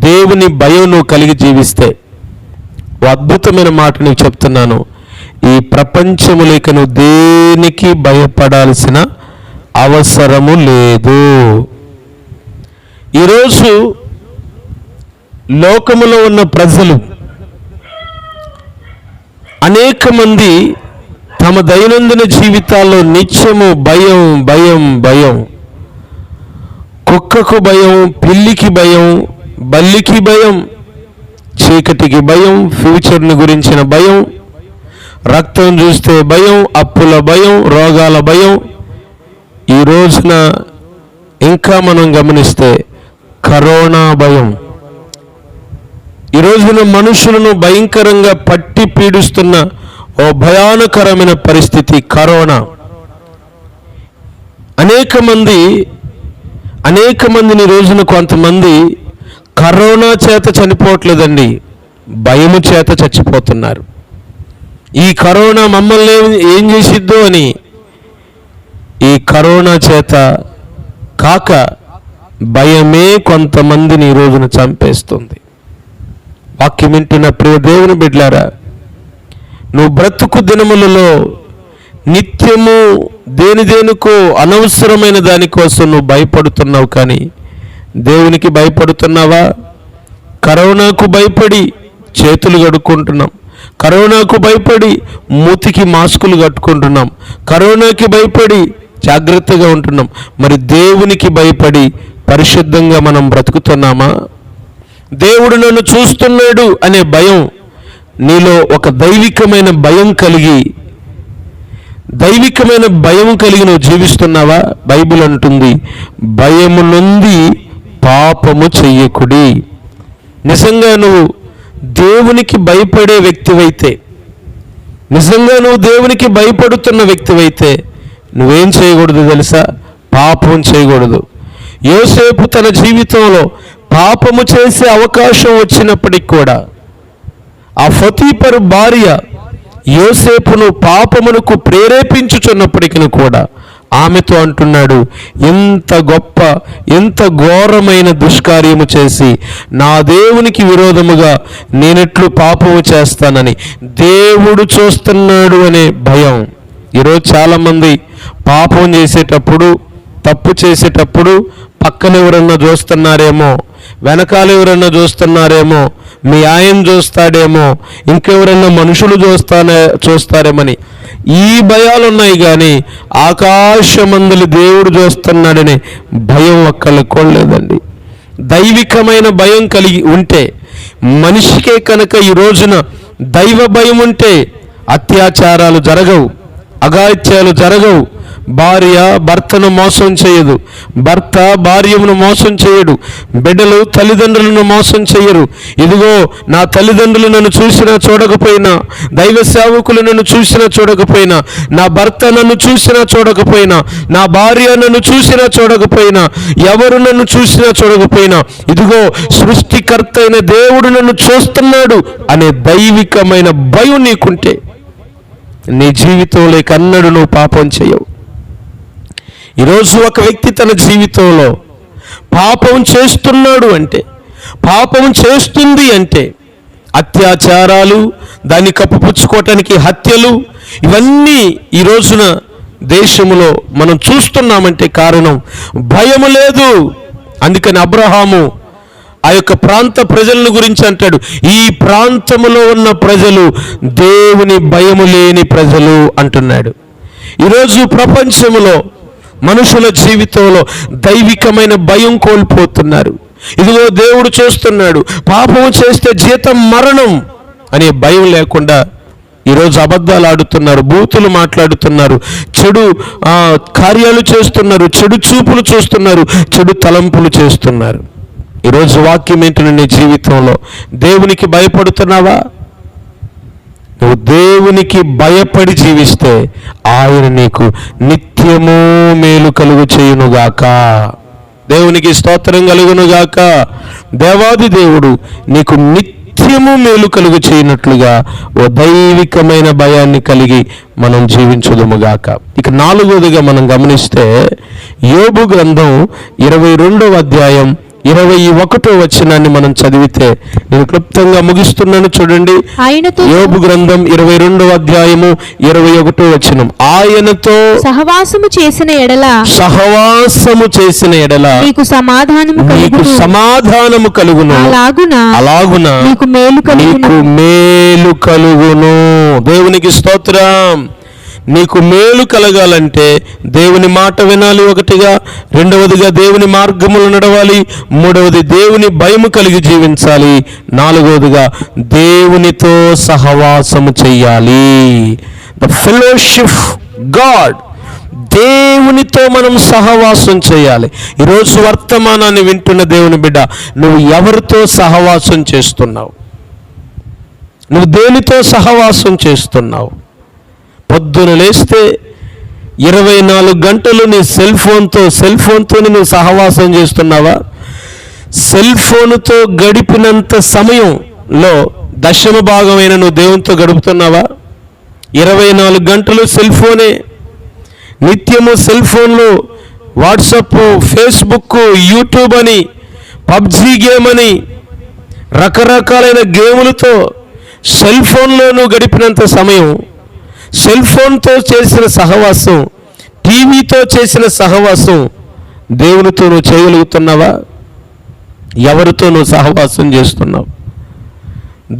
దేవుని భయం నువ్వు కలిగి జీవిస్తే, ఓ అద్భుతమైన మాట నీకు చెప్తున్నాను, ఈ ప్రపంచములేక నువ్వు దేనికి భయపడాల్సిన అవసరము లేదు. ఈరోజు లోకములో ఉన్న ప్రజలు అనేక మంది తమ దైనందిన జీవితాల్లో నిత్యము భయం భయం భయం, కుక్కకు భయం, పిల్లికి భయం, బల్లికి భయం, చీకటికి భయం, ఫ్యూచర్ని గురించిన భయం, రక్తం చూస్తే భయం, అప్పుల భయం, రోగాల భయం. ఈ రోజున ఇంకా మనం గమనిస్తే కరోనా భయం. ఈ రోజున మనుషులను భయంకరంగా పట్టి పీడిస్తున్న ఓ భయానకరమైన పరిస్థితి కరోనా. అనేక మందిని రోజున కొంతమంది కరోనా చేత చనిపోవట్లేదండి, భయము చేత చచ్చిపోతున్నారు. ఈ కరోనా మమ్మల్ని ఏం చేసిద్దో అని ఈ కరోనా చేత కాక భయమే కొంతమందిని ఈ రోజున చంపేస్తుంది. వాక్యం వింటున్న ప్రియ దేవుని బిడ్డలారా, నువ్వు బ్రతుకు దినములలో నిత్యము దేనికో అనవసరమైన దానికోసం నువ్వు భయపడుతున్నావు, కానీ దేవునికి భయపడుతున్నావా? కరోనాకు భయపడి చేతులు కడుక్కుంటున్నాం, కరోనాకు భయపడి మూతికి మాస్కులు కట్టుకుంటున్నాం, కరోనాకి భయపడి జాగ్రత్తగా ఉంటున్నాం. మరి దేవునికి భయపడి పరిశుద్ధంగా మనం బ్రతుకుతున్నామా? దేవుడు నన్ను చూస్తున్నాడు అనే భయం నీలో ఒక దైవికమైన భయం కలిగి నువ్వు జీవిస్తున్నావా? బైబిల్ అంటుంది, భయము నుండి పాపము చెయ్యకుడి. నిజంగా నువ్వు దేవునికి భయపడే వ్యక్తివైతే, నిజంగా నువ్వు దేవునికి భయపడుతున్న వ్యక్తివైతే నువ్వేం చేయకూడదు తెలుసా? పాపం చేయకూడదు. యోసేపు తన జీవితంలో పాపము చేసే అవకాశం వచ్చినప్పటికి కూడా ఆ ఫతీపరు భార్య యోసేపును పాపమునకు ప్రేరేపించుచున్నప్పటికీ కూడా ఆమెతో అంటున్నాడు, ఎంత ఘోరమైన దుష్కార్యము చేసి నా దేవునికి విరోధముగా నేనెట్లు పాపము చేస్తానని దేవుడు చూస్తున్నాడు అనే భయం. ఈరోజు చాలామంది పాపం చేసేటప్పుడు, తప్పు చేసేటప్పుడు పక్కన ఎవరన్నా చూస్తున్నారేమో, వెనకాల ఎవరన్నా చూస్తున్నారేమో, మీ ఆయన చూస్తాడేమో, ఇంకెవరన్నా మనుషులు చూస్తారేమని ఈ భయాలు ఉన్నాయి. కానీ ఆకాశమందులి దేవుడు చూస్తున్నాడనే భయం ఒక్కళ్ళకి లేదండి. దైవికమైన భయం కలిగి ఉంటే మనిషికే కనుక ఈ రోజున దైవ భయం ఉంటే అత్యాచారాలు జరగవు, అఘాయిత్యాలు జరగవు, భార్య భర్తను మోసం చేయదు, భర్త భార్యను మోసం చేయడు, బిడ్డలు తల్లిదండ్రులను మోసం చేయరు. ఇదిగో నా తల్లిదండ్రులు నన్ను చూసినా చూడకపోయినా, దైవ సేవకులు నన్ను చూసినా చూడకపోయినా, నా భర్త నన్ను చూసినా చూడకపోయినా, నా భార్య నన్ను చూసినా చూడకపోయినా, ఎవరు నన్ను చూసినా చూడకపోయినా, ఇదిగో సృష్టికర్త అయిన దేవుడు నన్ను చూస్తున్నాడు అనే దైవికమైన భయం నీకుంటే నీ జీవితంలో కన్నడు నువ్వు పాపం చేయవు. ఈరోజు ఒక వ్యక్తి తన జీవితంలో పాపం చేస్తున్నాడు అంటే, పాపం చేస్తుంది అంటే, అత్యాచారాలు, దాన్ని కప్పిపుచ్చుకోవటానికి హత్యలు, ఇవన్నీ ఈ రోజున దేశంలో మనం చూస్తున్నామంటే కారణం భయము లేదు. అందుకని అబ్రహాము ఆ యొక్క ప్రాంత ప్రజలను గురించి అంటాడు, ఈ ప్రాంతములో ఉన్న ప్రజలు దేవుని భయము లేని ప్రజలు అంటున్నాడు. ఈరోజు ప్రపంచంలో మనుషుల జీవితంలో దైవికమైన భయం కోల్పోతున్నారు. ఇదిగో దేవుడు చూస్తున్నాడు, పాపం చేస్తే జీతం మరణం అనే భయం లేకుండా ఈరోజు అబద్ధాలు ఆడుతున్నారు, బూతులు మాట్లాడుతున్నారు, చెడు కార్యాలు చేస్తున్నారు, చెడు చూపులు చూస్తున్నారు, చెడు తలంపులు చేస్తున్నారు. ఈరోజు వాక్యం ఏంటంటే నీ జీవితంలో దేవునికి భయపడుతున్నావా? నువ్వు దేవునికి భయపడి జీవిస్తే ఆయన నీకు నిత్యము మేలు కలుగు చేయునుగాక. దేవునికి స్తోత్రం కలుగునుగాక. దేవాది దేవుడు నీకు నిత్యము మేలు కలుగు చేయనట్లుగా ఓ దైవికమైన భయాన్ని కలిగి మనం జీవించుదుముగాక. ఇక 4వదిగా మనం గమనిస్తే యోబు గ్రంథం 22వ అధ్యాయం 21వ వచనాన్ని మనం చదివితే, నేను క్లుప్తంగా ముగిస్తున్నాను చూడండి. యోబు గ్రంథం 22వ అధ్యాయము 21వ వచనం, ఆయనతో సహవాసము చేసిన ఎడల నీకు సమాధానము కలుగును, అలాగున నీకు మేలు కలుగును. దేవునికి స్తోత్రం. నీకు మేలు కలగాలంటే దేవుని మాట వినాలి, ఒకటిగా. రెండవదిగా దేవుని మార్గములు నడవాలి. మూడవది దేవుని భయము కలిగి జీవించాలి. నాలుగవదిగా దేవునితో సహవాసము చెయ్యాలి. ద ఫెలోషిప్ గాడ్, దేవునితో మనం సహవాసం చేయాలి. ఈరోజు వర్తమానాన్ని వింటున్న దేవుని బిడ్డ, నువ్వు ఎవరితో సహవాసం చేస్తున్నావు? నువ్వు దేనితో సహవాసం చేస్తున్నావు? పొద్దున లేస్తే 24 గంటలు నీ సెల్ ఫోన్తో నువ్వు సహవాసం చేస్తున్నావా? సెల్ ఫోన్తో గడిపినంత సమయంలో 10వ భాగమైన నువ్వు దేవునితో గడుపుతున్నావా? 24 గంటలు సెల్ ఫోనే. నిత్యము సెల్ ఫోన్లో వాట్సాప్, ఫేస్బుక్, యూట్యూబ్ అని, పబ్జీ గేమ్ అని, రకరకాలైన గేములతో సెల్ ఫోన్లో నువ్వు గడిపినంత సమయం, సెల్ ఫోన్తో చేసిన సహవాసం, టీవీతో చేసిన సహవాసం దేవునితో నువ్వు చేయగలుగుతున్నావా? ఎవరితో నువ్వు సహవాసం చేస్తున్నావు?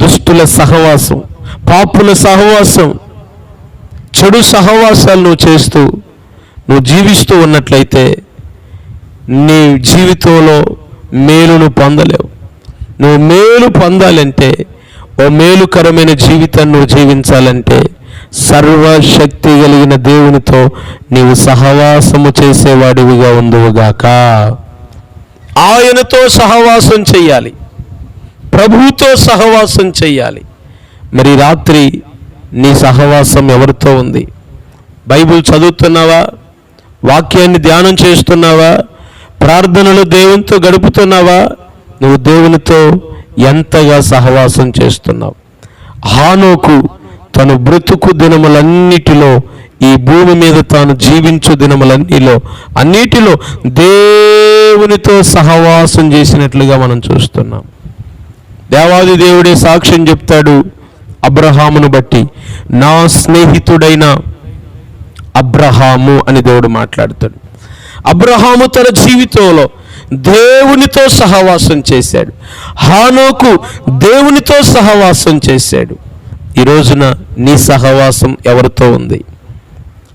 దుష్టుల సహవాసం, పాపుల సహవాసం, చెడు సహవాసాలు నువ్వు చేస్తూ నువ్వు జీవిస్తూ ఉన్నట్లయితే నీ జీవితంలో మేలును పొందలేవు. నువ్వు మేలు పొందాలంటే, ఓ మేలుకరమైన జీవితాన్ని నువ్వు జీవించాలంటే సర్వశక్తి కలిగిన దేవునితో నీవు సహవాసము చేసేవాడివిగా ఉందువుగాక. ఆయనతో సహవాసం చెయ్యాలి, ప్రభువుతో సహవాసం చెయ్యాలి. మరి రాత్రి నీ సహవాసం ఎవరితో ఉంది? బైబిల్ చదువుతున్నావా? వాక్యాన్ని ధ్యానం చేస్తున్నావా? ప్రార్థనలు దేవునితో గడుపుతున్నావా? నువ్వు దేవునితో ఎంతగా సహవాసం చేస్తున్నావు? హానోకు తను బ్రతుకు దినములన్నిటిలో, ఈ భూమి మీద తాను జీవించు అన్నిటిలో దేవునితో సహవాసం చేసినట్లుగా మనం చూస్తున్నాం. దేవాది దేవుడే సాక్ష్యం చెప్తాడు అబ్రహామును బట్టి, నా స్నేహితుడైన అబ్రహాము అని దేవుడు మాట్లాడతాడు. అబ్రహాము తన జీవితంలో దేవునితో సహవాసం చేశాడు. హానోకు దేవునితో సహవాసం చేశాడు. ఈ రోజున నీ సహవాసం ఎవరితో ఉంది?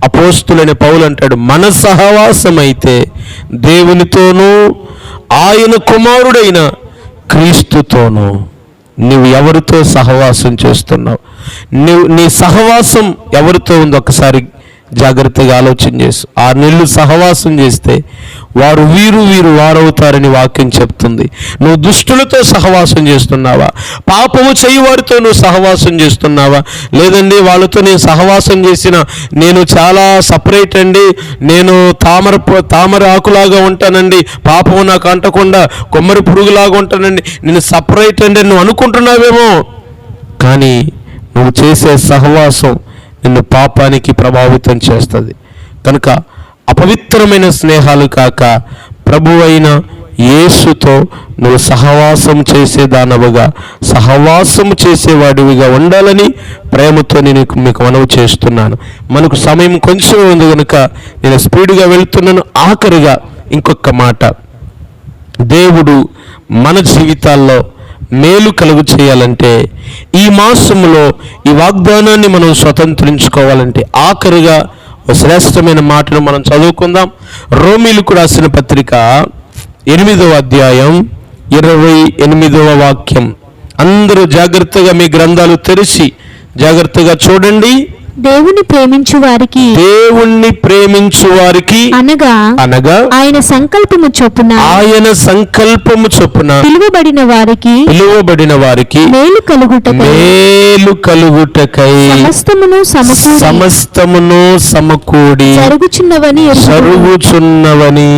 అపోస్తులైన పౌలు అంటాడు, మన సహవాసం అయితే దేవునితోనూ ఆయన కుమారుడైన క్రీస్తుతోనూ. నువ్వు ఎవరితో సహవాసం చేస్తున్నావు? నీ సహవాసం ఎవరితో ఉందో ఒకసారి జాగ్రత్తగా ఆలోచన చేసు. 6 నెలలు సహవాసం చేస్తే వారు వీరు వారవుతారని వాక్యం చెప్తుంది. నువ్వు దుష్టులతో సహవాసం చేస్తున్నావా? పాపము చేయువారితో నువ్వు సహవాసం చేస్తున్నావా? లేదండి, వాళ్ళతో నేను సహవాసం చేసిన నేను చాలా సపరేట్ అండి, నేను తామర ఆకులాగా ఉంటానండి, పాపము నాకు అంటకుండా కొమ్మరి పురుగులాగా ఉంటానండి, నేను సపరేట్ అండి నువ్వు అనుకుంటున్నావేమో. కానీ నువ్వు చేసే సహవాసం నిన్ను పాపానికి ప్రభావితం చేస్తుంది. కనుక అపవిత్రమైన స్నేహాలు కాక ప్రభువైన యేసుతో నువ్వు సహవాసం చేసేదానవుగా, సహవాసం చేసేవాడివిగా ఉండాలని ప్రేమతో నేను మీకు మనవి చేస్తున్నాను. మనకు సమయం కొంచెం ఉంది కనుక నేను స్పీడ్గా వెళ్తున్నాను. ఆఖరిగా ఇంకొక మాట, దేవుడు మన జీవితాల్లో మేలు కలుగు చేయాలంటే, ఈ మాసములో ఈ వాగ్దానాన్ని మనం స్వతంత్రించుకోవాలంటే ఆఖరిగా ఒక శ్రేష్టమైన మాటను మనం చదువుకుందాం. రోమీలకు రాసిన పత్రిక 8వ అధ్యాయం 28వ వాక్యం. అందరూ జాగ్రత్తగా మీ గ్రంథాలు తెరిచి జాగ్రత్తగా చూడండి. దేవుణ్ణి ప్రేమించు వారికి అనగా ఆయన సంకల్పము చొప్పున పిలువబడిన వారికి మేలు కలుగుటకై సమస్తమును సమకూడి జరుగుచున్నవని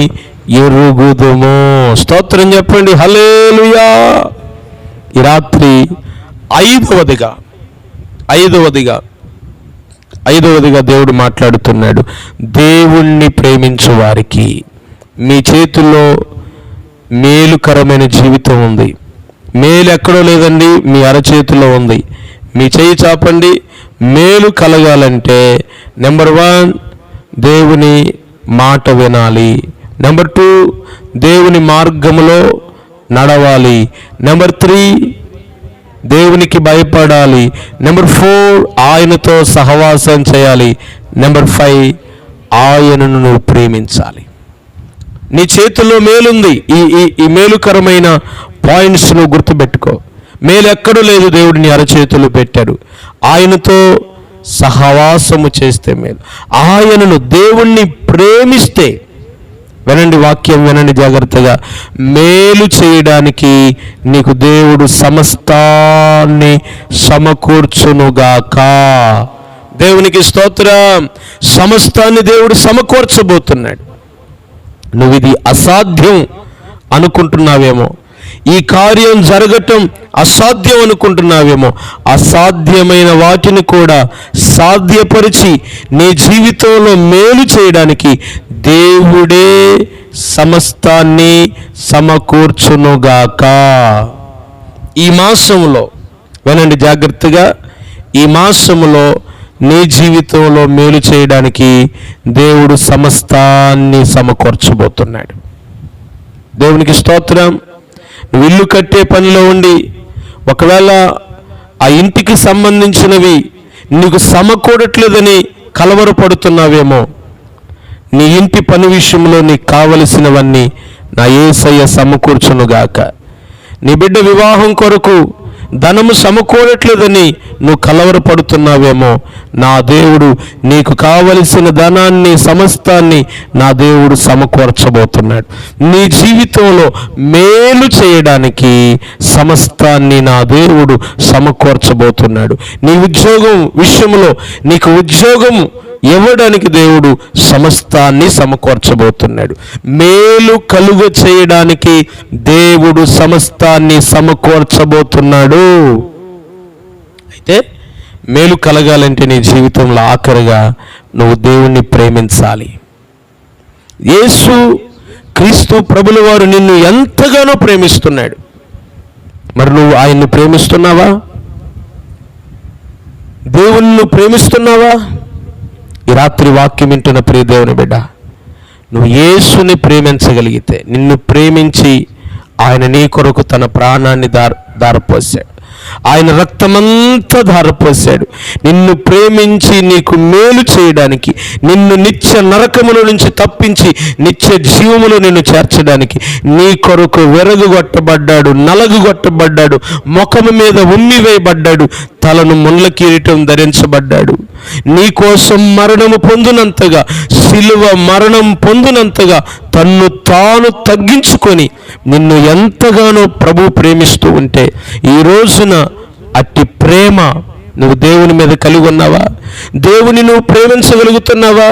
ఎరుగుదుము. స్తోత్రం చెప్పండి, హల్లెలూయా. ఈ రాత్రి ఐదవదిగా దేవుడు మాట్లాడుతున్నాడు. దేవుణ్ణి ప్రేమించు వారికి మీ చేతుల్లో మేలుకరమైన జీవితం ఉంది. మేలు ఎక్కడో లేదండి, మీ అరచేతిలో ఉంది. మీ చేయి చాపండి. మేలు కలగాలంటే నెంబర్ 1 దేవుని మాట వినాలి. నెంబర్ 2 దేవుని మార్గములో నడవాలి. నెంబర్ 3 దేవునికి భయపడాలి. నెంబర్ 4 ఆయనతో సహవాసం చేయాలి. నెంబర్ 5 ఆయనను నువ్వు ప్రేమించాలి. నీ చేతుల్లో మేలుంది. ఈ మేలుకరమైన పాయింట్స్ నువ్వు గుర్తుపెట్టుకో. మేలు ఎక్కడో లేదు, దేవుడు నీ అరచేతులు పెట్టాడు. ఆయనతో సహవాసము చేస్తే మేలు. ఆయనను, దేవుణ్ణి ప్రేమిస్తే, వినండి వాక్యం, వినండి జాగ్రత్తగా, మేలు చేయడానికి నీకు దేవుడు సమస్తాన్ని సమకూర్చునుగాక. దేవునికి స్తోత్రం. సమస్తాన్ని దేవుడు సమకూర్చబోతున్నాడు. నువ్వు ఇది అసాధ్యం అనుకుంటున్నావేమో, ఈ కార్యం జరగటం అసాధ్యం అనుకుంటున్నావేమో, అసాధ్యమైన వాటిని కూడా సాధ్యపరిచి నీ జీవితంలో మేలు చేయడానికి దేవుడే సమస్తాన్ని సమకూర్చునుగాక. ఈ మాసంలో వినండి జాగ్రత్తగా, ఈ మాసంలో నీ జీవితంలో మేలు చేయడానికి దేవుడు సమస్తాన్ని సమకూర్చబోతున్నాడు. దేవునికి స్తోత్రం. నువ్వు ఇల్లు కట్టే పనిలో ఉండి ఒకవేళ ఆ ఇంటికి సంబంధించినవి నీకు సమకూడట్లేదని కలవరపడుతున్నావేమో, నీ ఇంటి పని విషయంలో నీకు కావలసినవన్నీ నా యేసయ్య సమకూర్చునుగాక. నీ బిడ్డ వివాహం కొరకు ధనము సమకూడట్లేదని నువ్వు కలవరపడుతున్నావేమో, నా దేవుడు నీకు కావలసిన ధనాన్ని సమస్తాన్ని నా దేవుడు సమకూర్చబోతున్నాడు. నీ జీవితంలో మేలు చేయడానికి సమస్తాన్ని నా దేవుడు సమకూర్చబోతున్నాడు. నీ ఉద్యోగం విషయంలో నీకు ఉద్యోగం ఇవ్వడానికి దేవుడు సమస్తాన్ని సమకూర్చబోతున్నాడు. మేలు కలుగ చేయడానికి దేవుడు సమస్తాన్ని సమకూర్చబోతున్నాడు. అంటే మేలు కలగాలంటే నీ జీవితంలో ఆఖరిగా నువ్వు దేవుణ్ణి ప్రేమించాలి. యేసు క్రీస్తు ప్రభుల వారు నిన్ను ఎంతగానో ప్రేమిస్తున్నాడు. మరి నువ్వు ఆయన్ని ప్రేమిస్తున్నావా? దేవుణ్ణి నువ్వు ప్రేమిస్తున్నావా? ఈ రాత్రి వాక్యం వింటున్న ప్రియ దేవుని బిడ్డ, నువ్వు యేసుని ప్రేమించగలిగితే, నిన్ను ప్రేమించి ఆయన నీ కొరకు తన ప్రాణాన్ని దారపోసాడు, ఆయన రక్తమంతా ధారపోసాడు. నిన్ను ప్రేమించి నీకు మేలు చేయడానికి, నిన్ను నిత్య నరకముల నుంచి తప్పించి నిత్య జీవములో నిన్ను చేర్చడానికి నీ కొరకు వెరగుగొట్టబడ్డాడు, నలగుగొట్టబడ్డాడు, ముఖము మీద ఉమ్మివేయబడ్డాడు, తలను ముళ్ళ కిరీటం ధరించబడ్డాడు. నీ కోసం మరణము పొందినంతగా, శిలువ మరణం పొందినంతగా తన్ను తాను తగ్గించుకొని నిన్ను ఎంతగానో ప్రభు ప్రేమిస్తూ ఉంటే, ఈ రోజున అట్టి ప్రేమ నువ్వు దేవుని మీద కలిగి ఉన్నావా? దేవుని నువ్వు ప్రేమించగలుగుతున్నావా?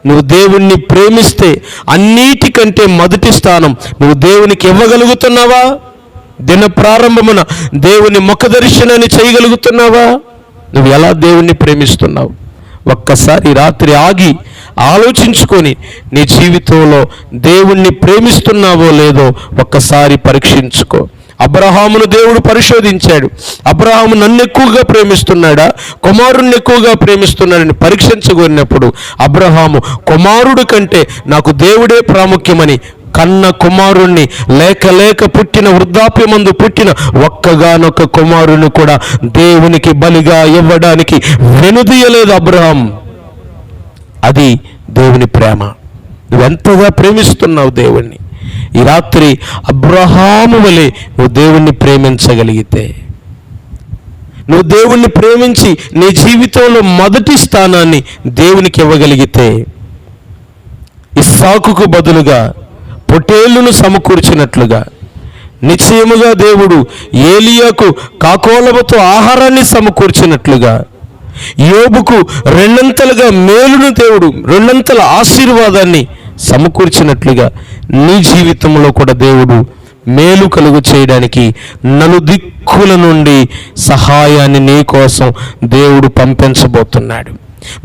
నువ్వు దేవుణ్ణి ప్రేమిస్తే అన్నిటికంటే మొదటి స్థానం నువ్వు దేవునికి ఇవ్వగలుగుతున్నావా? దిన ప్రారంభమున దేవుని ముఖ దర్శనాన్ని చేయగలుగుతున్నావా? నువ్వు ఎలా దేవుణ్ణి ప్రేమిస్తున్నావు? ఒక్కసారి రాత్రి ఆగి ఆలోచించుకొని నీ జీవితంలో దేవుణ్ణి ప్రేమిస్తున్నావో లేదో ఒక్కసారి పరీక్షించుకో. అబ్రహామును దేవుడు పరిశోధించాడు. అబ్రహాము నన్ను ఎక్కువగా ప్రేమిస్తున్నాడా, కుమారుణ్ణి ఎక్కువగా ప్రేమిస్తున్నాడని పరీక్షించగోరినప్పుడు అబ్రహాము కుమారుడు కంటే నాకు దేవుడే ప్రాముఖ్యమని కన్న కుమారుణ్ణి, లేక పుట్టిన వృద్ధాప్యమందు పుట్టిన ఒక్కగానొక్క కుమారుని కూడా దేవునికి బలిగా ఇవ్వడానికి వెనుదీయలేదు అబ్రహాం. అది దేవుని ప్రేమ. నువ్వెంతగా ప్రేమిస్తున్నావు దేవుణ్ణి? ఈ రాత్రి అబ్రహాము వలె నువ్వు దేవుణ్ణి ప్రేమించగలిగితే, నువ్వు దేవుణ్ణి ప్రేమించి నీ జీవితంలో మొదటి స్థానాన్ని దేవునికి ఇవ్వగలిగితే, ఇస్సాకుకు బదులుగా పొట్టేళ్లను సమకూర్చినట్లుగా నిశ్చయముగా దేవుడు ఏలియాకు కాకోలముతో ఆహారాన్ని సమకూర్చినట్లుగా, యోబుకు రెండంతలుగా మేలును దేవుడు, రెండంతల ఆశీర్వాదాన్ని సమకూర్చినట్లుగా నీ జీవితంలో కూడా దేవుడు మేలు కలుగు చేయడానికి నలుదిక్కుల నుండి సహాయాన్ని నీ కోసం దేవుడు పంపించబోతున్నాడు.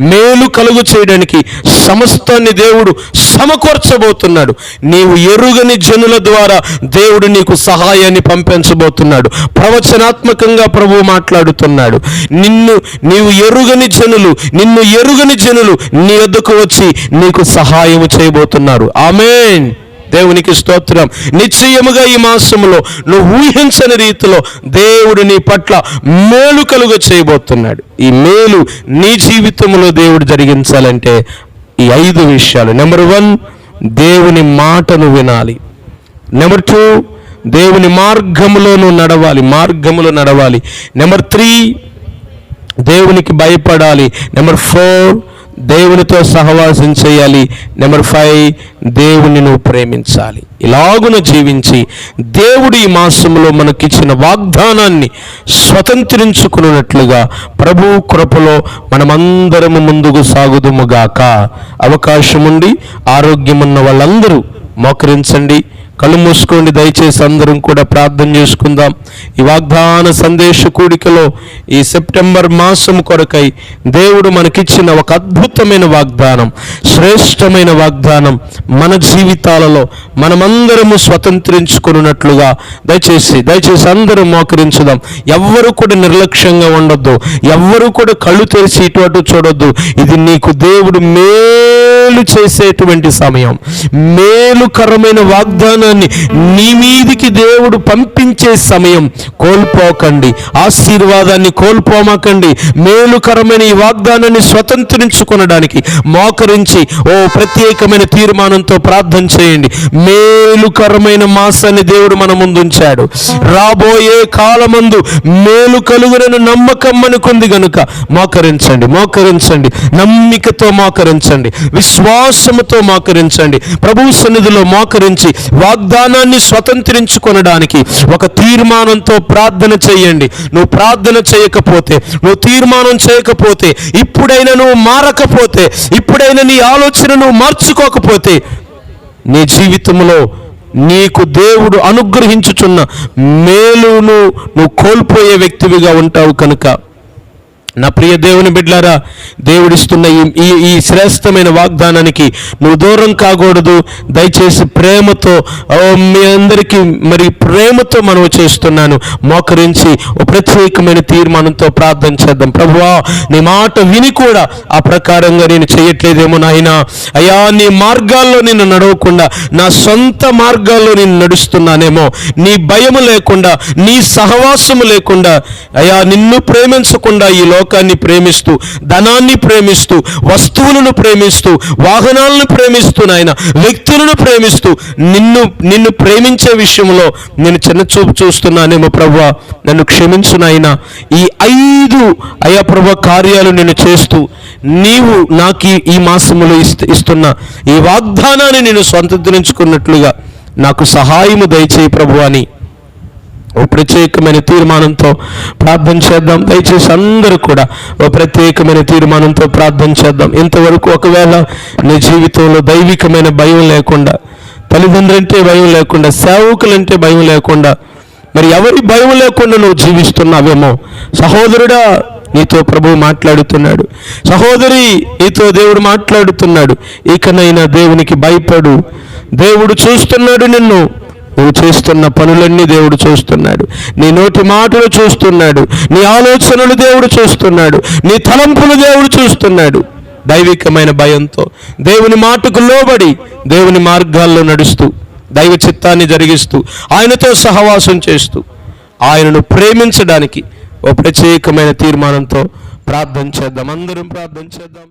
మేలు కలుగు చేయడానికి సమస్తాన్ని దేవుడు సమకూర్చబోతున్నాడు. నీవు ఎరుగని జనుల ద్వారా దేవుడు నీకు సహాయాన్ని పంపించబోతున్నాడు. ప్రవచనాత్మకంగా ప్రభువు మాట్లాడుతున్నాడు. నీవు ఎరుగని జనులు, నిన్ను ఎరుగని జనులు నీ వద్దకు వచ్చి నీకు సహాయం చేయబోతున్నారు. ఆమేన్. దేవునికి స్తోత్రం. నిశ్చయముగా ఈ మాసములో నువ్వు ఊహించని రీతిలో దేవుడు నీ పట్ల మేలు కలుగ చేయబోతున్నాడు. ఈ మేలు నీ జీవితంలో దేవుడు జరిగించాలంటే ఈ 5 విషయాలు. నెంబర్ 1, దేవుని మాటను వినాలి. నెంబర్ 2, దేవుని మార్గములో నడవాలి. నెంబర్ 3, దేవునికి భయపడాలి. నెంబర్ 4, దేవునితో సహవాసం చేయాలి. నెంబర్ 5, దేవుని నువ్వు ప్రేమించాలి. ఇలాగున జీవించి దేవుడు ఈ మాసంలో మనకిచ్చిన వాగ్దానాన్ని స్వతంత్రించుకున్నట్లుగా ప్రభు కృపలో మనమందరము ముందుకు సాగుదుముగాక. అవకాశం ఉండి ఆరోగ్యమున్న వాళ్ళందరూ మోకరించండి, కళ్ళు మూసుకోండి. దయచేసి అందరం కూడా ప్రార్థన చేసుకుందాం. ఈ వాగ్దాన సందేశ కూడికలో ఈ సెప్టెంబర్ మాసం కొరకై దేవుడు మనకిచ్చిన ఒక అద్భుతమైన వాగ్దానం, శ్రేష్టమైన వాగ్దానం మన జీవితాలలో మనమందరము స్వతంత్రించుకున్నట్లుగా దయచేసి అందరూ మోకరించుదాం. ఎవ్వరు కూడా నిర్లక్ష్యంగా ఉండొద్దు, ఎవ్వరు కూడా కళ్ళు తెరిచి ఇటు అటు చూడొద్దు. ఇది నీకు దేవుడు మేలు చేసేటువంటి సమయం, మేలుకరమైన వాగ్దానాన్ని నీ మీదికి దేవుడు పంపించే సమయం. కోల్పోకండి, ఆశీర్వాదాన్ని కోల్పోమాకండి. మేలుకరమైన ఈ వాగ్దానాన్ని స్వతంత్రించుకొనడానికి మోకరించి ప్రత్యేకమైన తీర్మానంతో ప్రార్థన చేయండి. మేలుకరమైన మాసాన్ని దేవుడు మన ముందుంచాడు. రాబోయే కాలమందు మేలు కలుగునని నమ్మకం మనకుంది గనుక మోకరించండి, నమ్మికతో మోకరించండి, విశ్వాసముతో మోకరించండి. ప్రభు సన్నిధిలో మోకరించి వాగ్దానాన్ని స్వతంత్రించుకొనడానికి ఒక తీర్మానంతో ప్రార్థన చేయండి. నువ్వు ప్రార్థన చేయకపోతే, నువ్వు తీర్మానం చేయకపోతే, ఇప్పుడైనా నువ్వు మారకపోతే, ఇప్పుడైనా నీ ఆలోచన నువ్వు మార్చుకోకపోతే, నీ జీవితంలో నీకు దేవుడు అనుగ్రహించుచున్న మేలును నువ్వు కోల్పోయే వ్యక్తివిగా ఉంటావు. కనుక నా ప్రియ దేవుని బిడ్డలారా, దేవుడిస్తున్న ఈ శ్రేష్టమైన వాగ్దానానికి నువ్వు దూరం కాకూడదు. దయచేసి ప్రేమతో, మీ అందరికీ మరి ప్రేమతో మనవి చేస్తున్నాను, మోకరించి ఒక ప్రత్యేకమైన తీర్మానంతో ప్రార్థన చేద్దాం. ప్రభువా, నీ మాట విని కూడా ఆ ప్రకారంగా నేను చేయట్లేదేమో నాయనా. అయ్యా, నీ మార్గాల్లో నేను నడవకుండా నా సొంత మార్గాల్లో నేను నడుస్తున్నానేమో. నీ భయము లేకుండా, నీ సహవాసము లేకుండా, అయ్యా నిన్ను ప్రేమించకుండా ఈ లోకాన్ని ప్రేమిస్తూ, ధనాన్ని ప్రేమిస్తూ, వస్తువులను ప్రేమిస్తూ, వాహనాలను ప్రేమిస్తూ, నాయన వ్యక్తులను ప్రేమిస్తూ, నిన్ను ప్రేమించే విషయంలో నేను చిన్నచూపు చూస్తున్నానేమో. ప్రభువా, నన్ను క్షమించు నాయన. ఈ 5 అయ్యా ప్రభువా కార్యాలు నేను చేస్తూ, నీవు నాకు ఈ మాసములో ఇస్తున్న ఈ వాగ్దానాన్ని నేను స్వంతరించుకున్నట్లుగా నాకు సహాయము దయచేయి ప్రభువా అని ఓ ప్రత్యేకమైన తీర్మానంతో ప్రార్థన చేద్దాం. దయచేసి అందరూ కూడా ఓ ప్రత్యేకమైన తీర్మానంతో ప్రార్థన చేద్దాం. ఇంతవరకు ఒకవేళ నీ జీవితంలో దైవికమైన భయం లేకుండా, తల్లిదండ్రులంటే భయం లేకుండా, సేవకులంటే భయం లేకుండా, మరి ఎవరి భయం లేకుండా నువ్వు జీవిస్తున్నావేమో, సహోదరుడా నీతో ప్రభువు మాట్లాడుతున్నాడు. సహోదరి, నీతో దేవుడు మాట్లాడుతున్నాడు. ఇకనైనా దేవునికి భయపడు. దేవుడు చూస్తున్నాడు నిన్ను. నువ్వు చేస్తున్న పనులన్నీ దేవుడు చూస్తున్నాడు. నీ నోటి మాటలు చూస్తున్నాడు. నీ ఆలోచనలు దేవుడు చూస్తున్నాడు. నీ తలంపులు దేవుడు చూస్తున్నాడు. దైవికమైన భయంతో, దేవుని మాటకు లోబడి, దేవుని మార్గాల్లో నడుస్తూ, దైవ చిత్తాన్ని జరిగిస్తూ, ఆయనతో సహవాసం చేస్తూ, ఆయనను ప్రేమించడానికి ఓ ప్రత్యేకమైన తీర్మానంతో ప్రార్థన చేద్దాం. అందరం ప్రార్థన చేద్దాం.